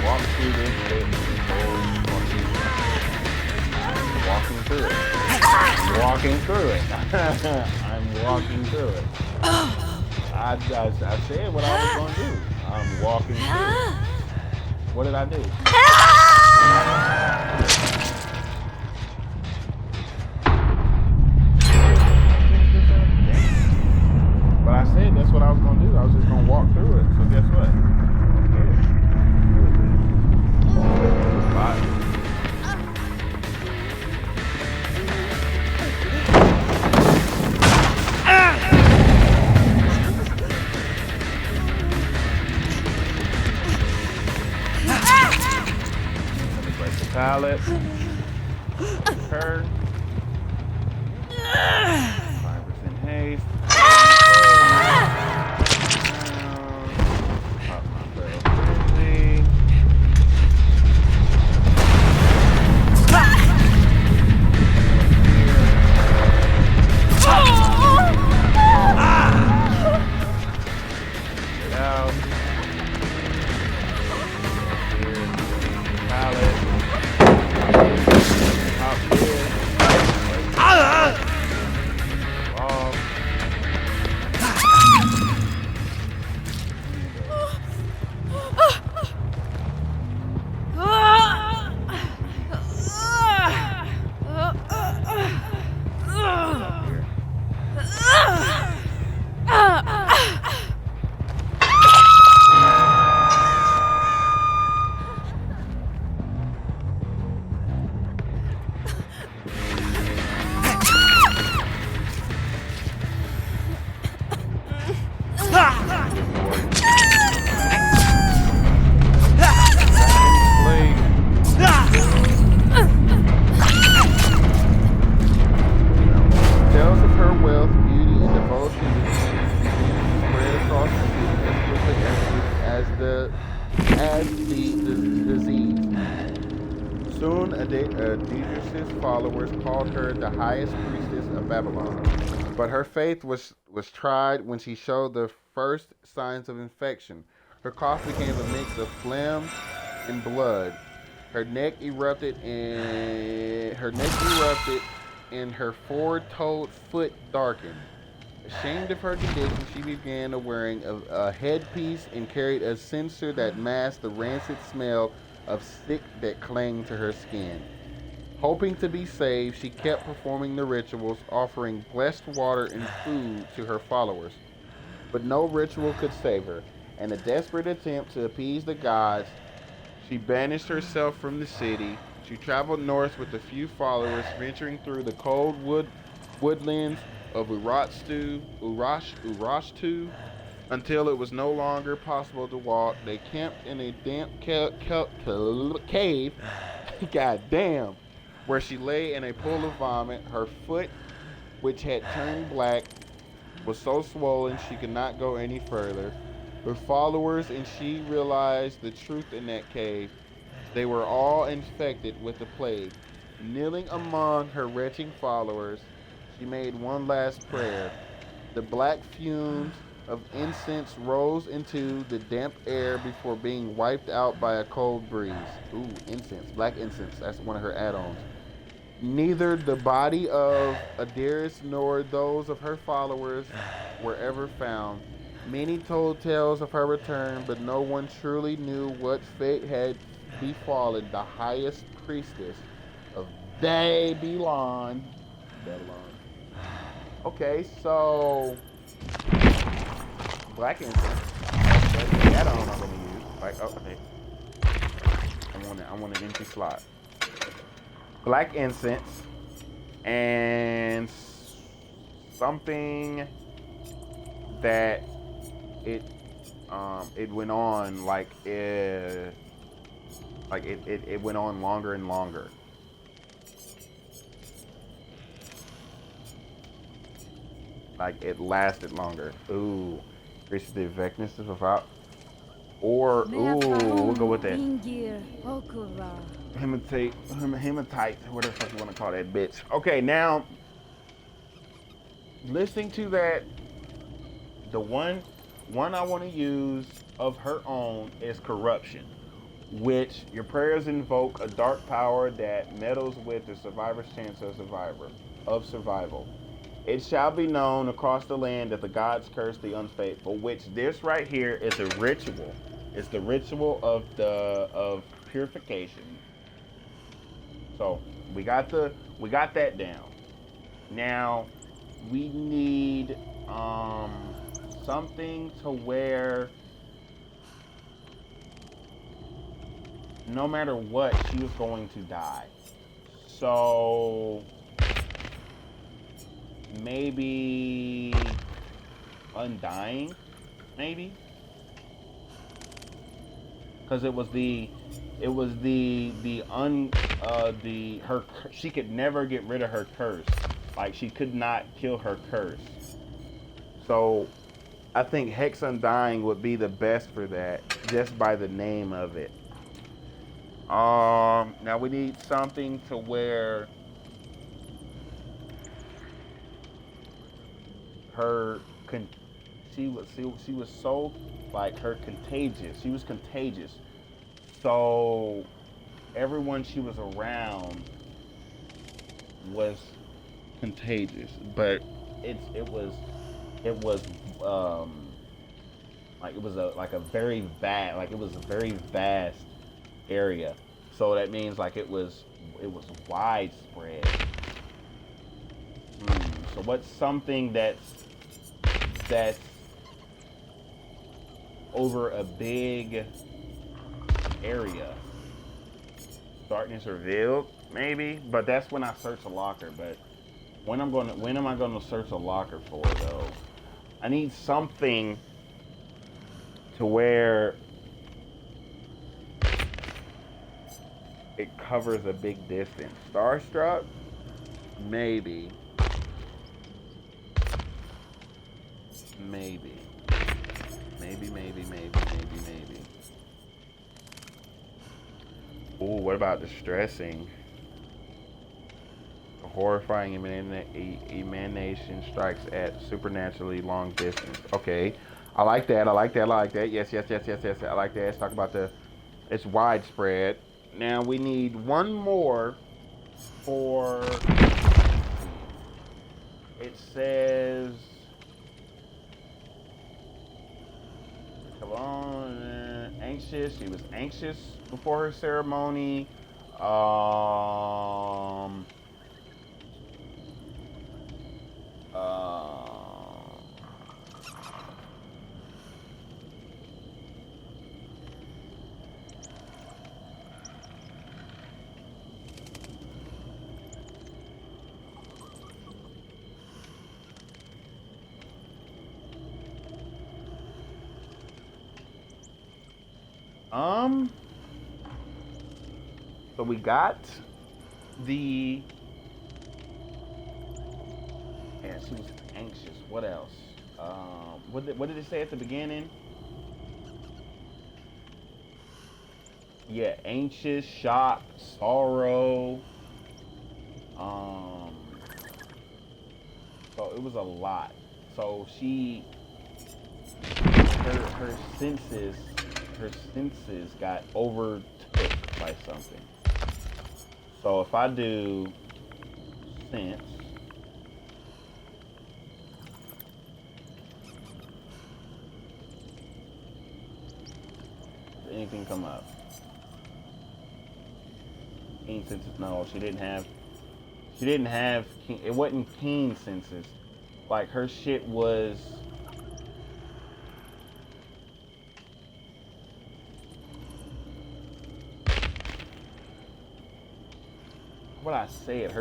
Walk through this bit. Walking through it. Walking through it. I'm walking through it. I said what I was going to do. I'm walking through it. What did I do? But I said that's what I I was gonna do. I was just gonna walk through it. So guess what? Bye. Break the pallet. Turn. 5% haste. Pop my barrel frenzy. Get out. Here. Pallet. Top here. Off. Tales of her wealth, beauty, and devotion spread across the city as quickly as the disease. Soon, Adidrus's followers called her the highest priestess of Babylon. But her faith was tried when she showed the first signs of infection. Her cough became a mix of phlegm and blood. Her neck erupted, and her forward-toed foot darkened. Ashamed of her condition, she began wearing a headpiece and carried a censer that masked the rancid smell of sick that clung to her skin. Hoping to be saved, she kept performing the rituals, offering blessed water and food to her followers. But no ritual could save her. In a desperate attempt to appease the gods, she banished herself from the city. She traveled north with a few followers, venturing through the cold woodlands of Urashtu, until it was no longer possible to walk. They camped in a damp cave, goddamn, where she lay in a pool of vomit. Her foot, which had turned black, was so swollen she could not go any further. Her followers and she realized the truth in that cave. They were all infected with the plague. Kneeling among her wretched followers, she made one last prayer. The black fumes of incense rose into the damp air before being wiped out by a cold breeze. Ooh, incense, black incense. That's one of her add-ons. Neither the body of Adiris nor those of her followers were ever found. Many told tales of her return, but no one truly knew what fate had befallen the highest priestess of Babylon. Okay, so black incense. That's the add-on I'm gonna use. Like, oh, okay. I want an empty slot. Black incense and something that it went on it went on longer and longer. Like it lasted longer. Ooh, increases the effectiveness of about. Or we'll go with that. Hematite, whatever the fuck you want to call that bitch. Okay, now listening to that, the one I want to use of her own is corruption, which your prayers invoke a dark power that meddles with the survivor's chance of survival. It shall be known across the land that the gods curse the unfaithful, which this right here is a ritual. It's the ritual of purification. So we got that down. Now we need something to where no matter what, she was going to die. So maybe undying, maybe, because she could never get rid of her curse. Like she could not kill her curse. So I think Hex Undying would be the best for that, just by the name of it. Now we need something to where her she was so like her contagious. She was contagious. So everyone she was around was contagious, but it was like it was a very vast, like it was a very vast area. So that means like it was widespread. So what's something that's over a big area? Darkness revealed, maybe, but that's when I search a locker. But when am I gonna search a locker for though? I need something to where it covers a big distance. Starstruck, maybe, maybe, maybe. Ooh, what about distressing? A horrifying emanation strikes at supernaturally long distance. Okay, I like that. Yes. I like that. Let's talk about it's widespread. Now we need one more for. It says. Come on, anxious. She was anxious before her ceremony. Um. So we got the. Yeah, she was anxious. What else? What did it say at the beginning? Yeah, anxious, shocked, sorrow. Um, so it was a lot. So her senses got overtook by something. So if I do sense, does anything come up? Keen senses? No, she didn't have. She didn't have. It wasn't keen senses. Like her shit was. What I say it?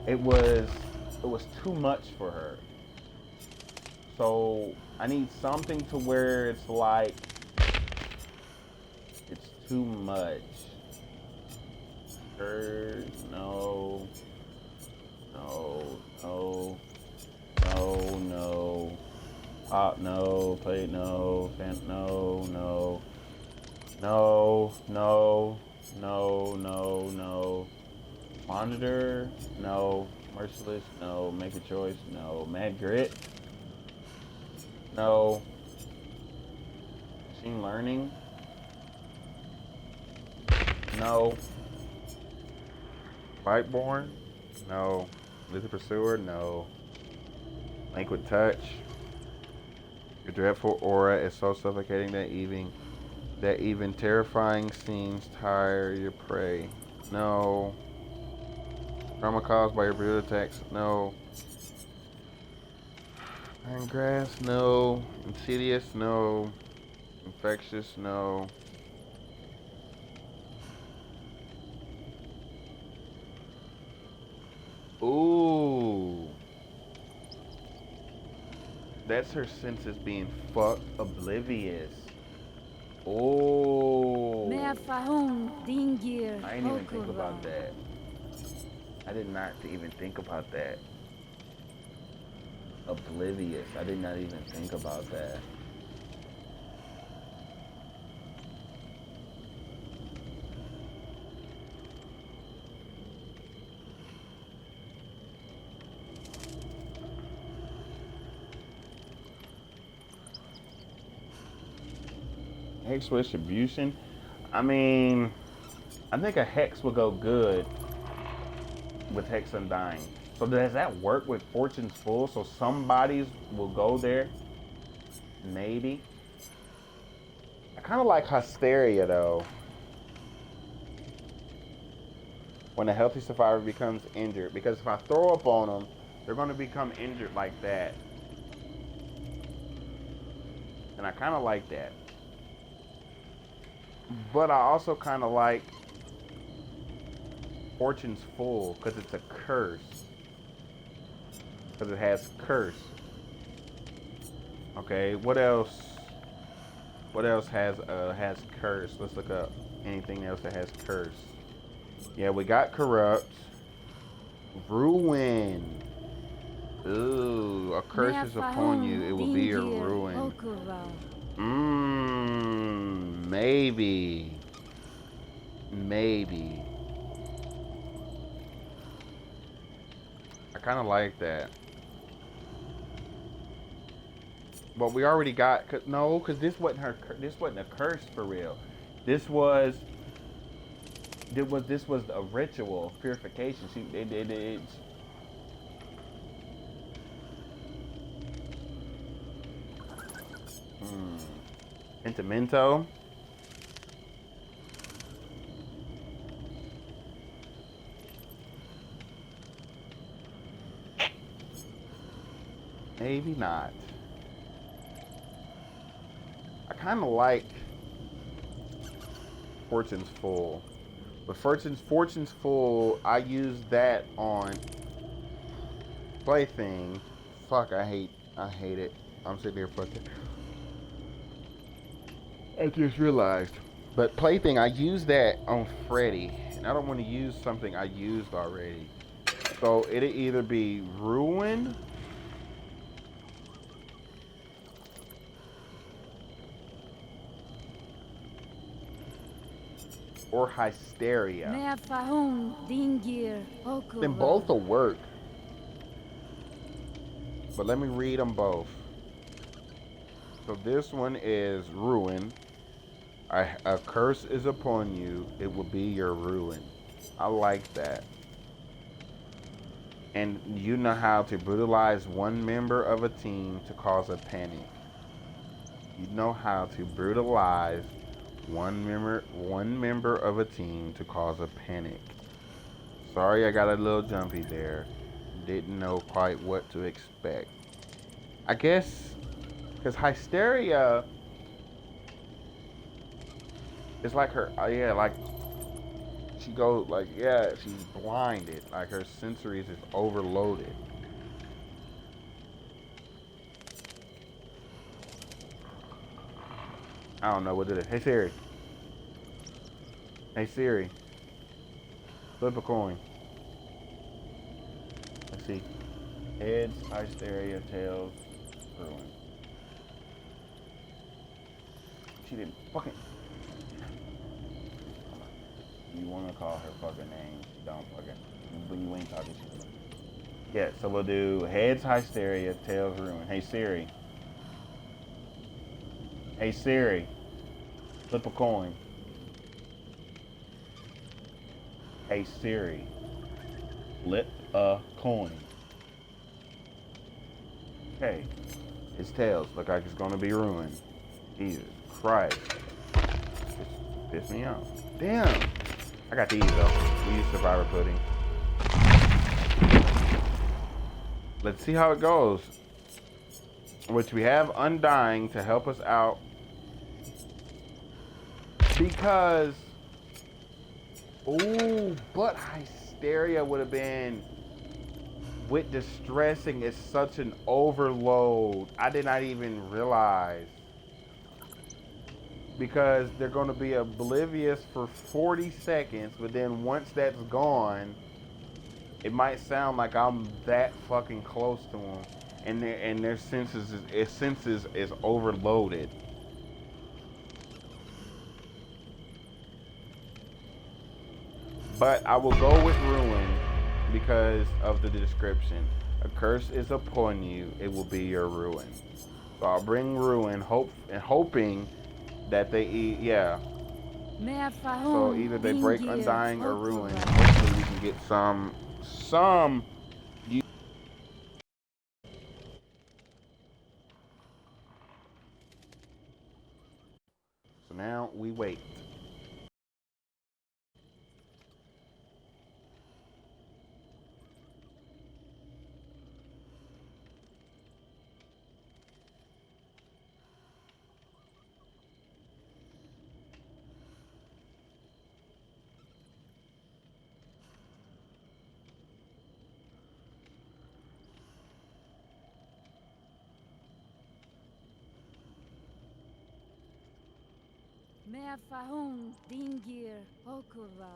It was. It was too much for her. So I need something to where it's like. It's too much. No. No, play no, fan, no. Monitor, no. Merciless, no. Make a choice, no. Mad Grit, no. Machine Learning, no. Lightborn, no. Lizard Pursuer, no. Liquid Touch. Your dreadful aura is so suffocating that even terrifying scenes tire your prey. No. Trauma caused by your brutal attacks. No. Iron grass, no. Insidious, no. Infectious, no. Ooh. That's her senses being fucked oblivious. Oh. I didn't even think about that. I did not even think about that. Oblivious. I did not even think about that. Hex distribution. I mean, I think a hex would go good with Hex Undying. So does that work with Fortune's Full? So somebody's will go there? Maybe. I kind of like Hysteria though. When a healthy survivor becomes injured. Because if I throw up on them, they're going to become injured like that. And I kind of like that. But I also kind of like Fortune's Full because it's a curse. Because it has curse. Okay, what else? What else has curse? Let's look up anything else that has curse. Yeah, we got corrupt. Ruin. Ooh, a curse is upon you. It will be your ruin. Maybe. Maybe. I kind of like that. But we already got no, because this wasn't her. This wasn't a curse for real. This was a ritual of purification. It's Sentimento. Maybe not. I kind of like Fortune's Full. But Fortune's Full, I use that on Plaything. Fuck, I hate it. I'm sitting here fucking. I just realized. But Plaything, I use that on Freddy. And I don't want to use something I used already. So it'll either be Ruin or Hysteria. Then both will work. But let me read them both. So this one is Ruin. A curse is upon you. It will be your ruin. I like that. And you know how to brutalize one member of a team to cause a panic. You know how to brutalize one member of a team to cause a panic. Sorry, I got a little jumpy there. Didn't know quite what to expect. I guess because Hysteria is like her, like she goes like, she's blinded. Like her sensories is overloaded. I don't know what it is. Hey Siri. Hey Siri. Flip a coin. Let's see. Heads, Hysteria, tails, ruin. She didn't fucking. You want to call her fucking name? Don't fucking. When you ain't talking shit. Yeah, so we'll do heads, Hysteria, tails, ruin. Hey Siri. Hey Siri. Flip a coin. Hey Siri. Flip a coin. Okay. It's tails. Look like it's gonna be ruined. Jesus Christ. This pissed me off. Damn. I got these though. We use survivor pudding. Let's see how it goes. which we have Undying to help us out. Because, ooh, but Hysteria would have been, with Distressing is such an overload. I did not even realize. Because they're going to be oblivious for 40 seconds, but then once that's gone, it might sound like I'm that fucking close to them, and their senses is overloaded. But I will go with Ruin because of the description. A curse is upon you; it will be your ruin. So I'll bring Ruin, hoping that they eat. Yeah. So either they break Undying or Ruin. Hopefully we can get some. So now we wait. Meafahun dingir okova.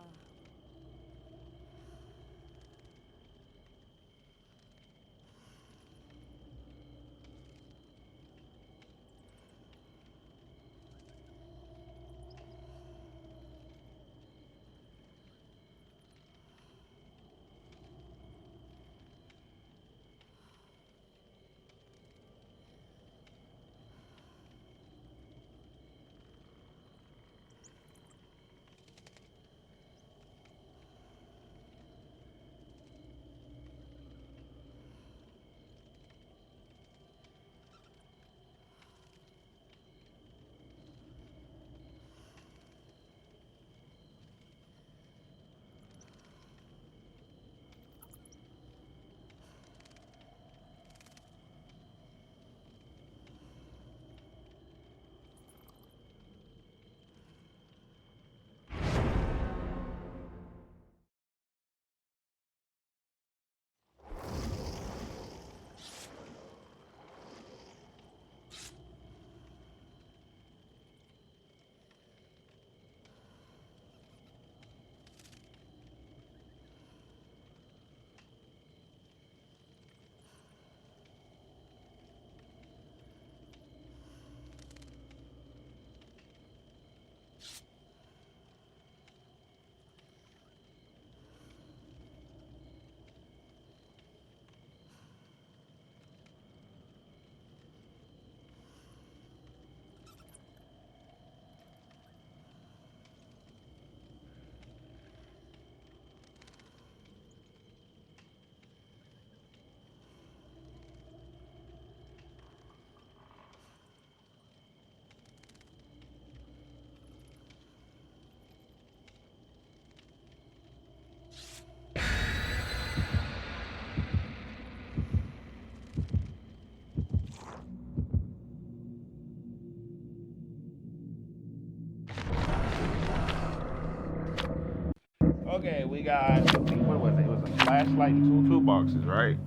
Okay, we got, what was it? It was a flashlight and two toolboxes, right?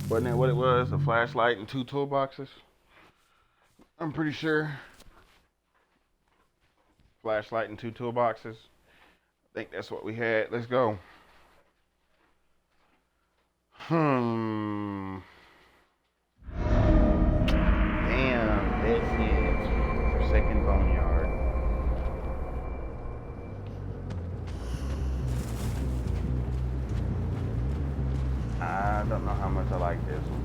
Wasn't that what it was? A flashlight and two toolboxes? I'm pretty sure. Flashlight and two toolboxes. I think that's what we had. Let's go. Damn, that's it. Forsaken Boneyard. I don't know how much I like this one.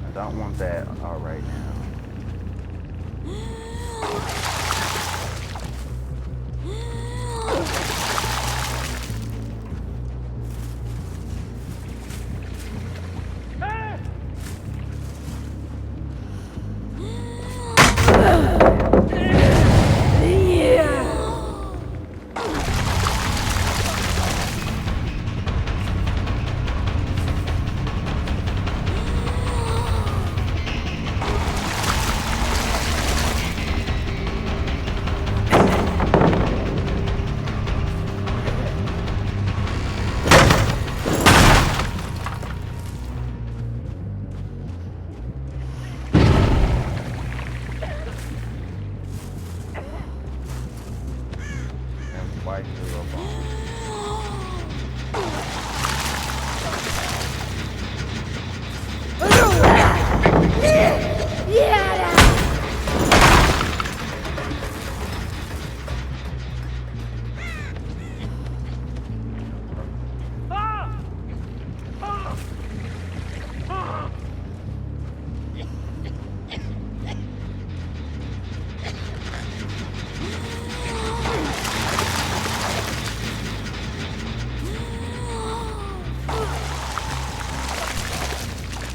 I don't want that right now. cell phone.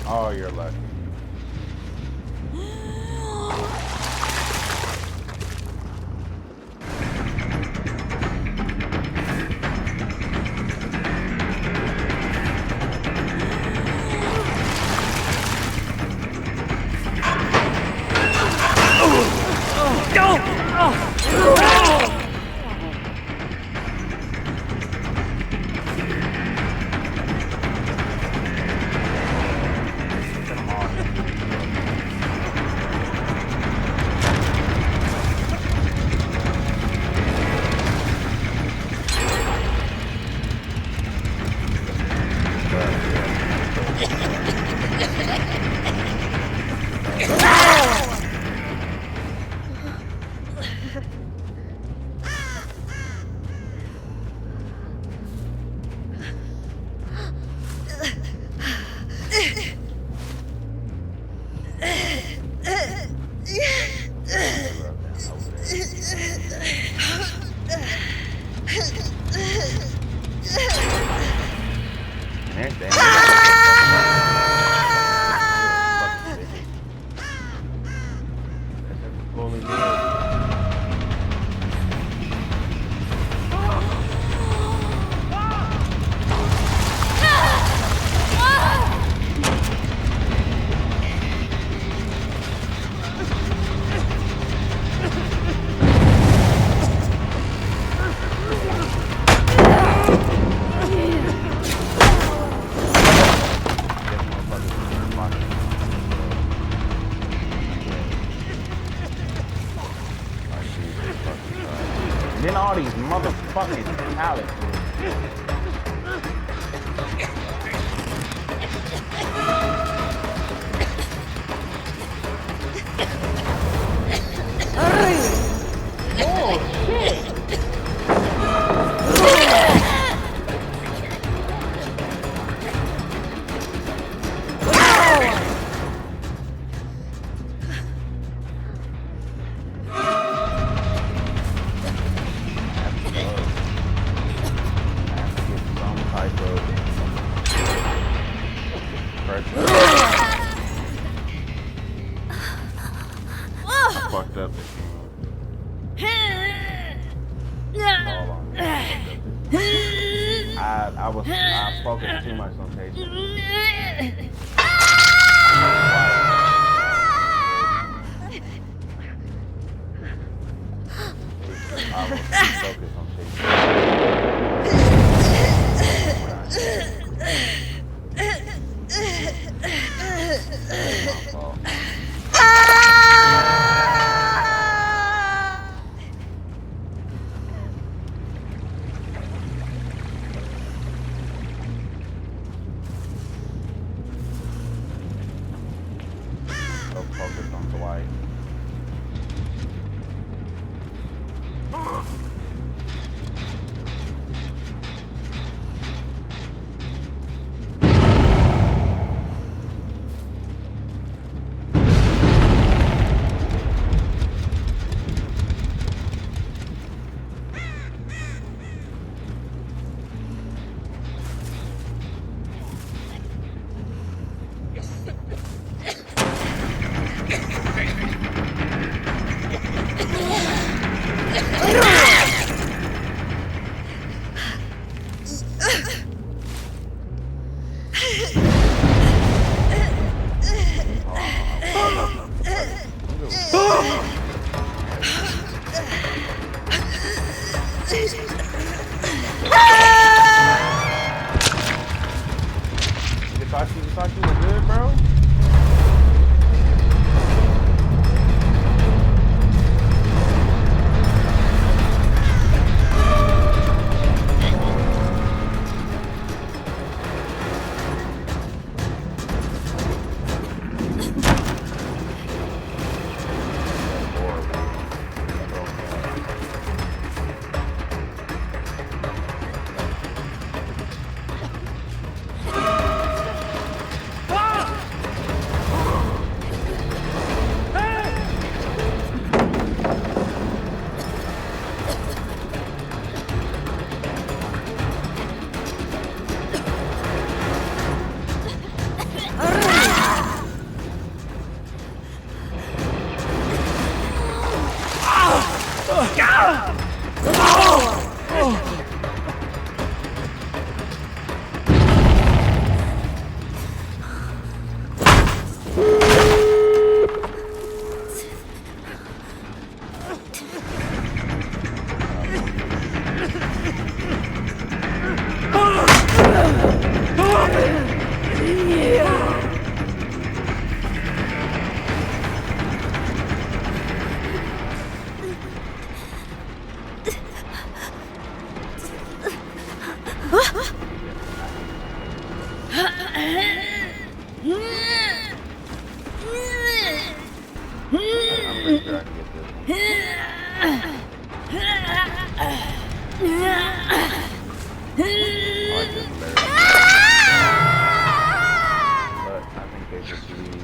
Oh, you're lucky. Then all these motherfucking pallets. Oh shit! Fucked up this I focused too much on chasing. I was focused on chasing. My fault. Focus on Dwight. I'm pretty sure I can get this. I like this lyric. But I think they just leave.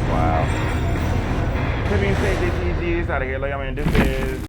Wow. That being said, this is out of here. Like, I mean, this is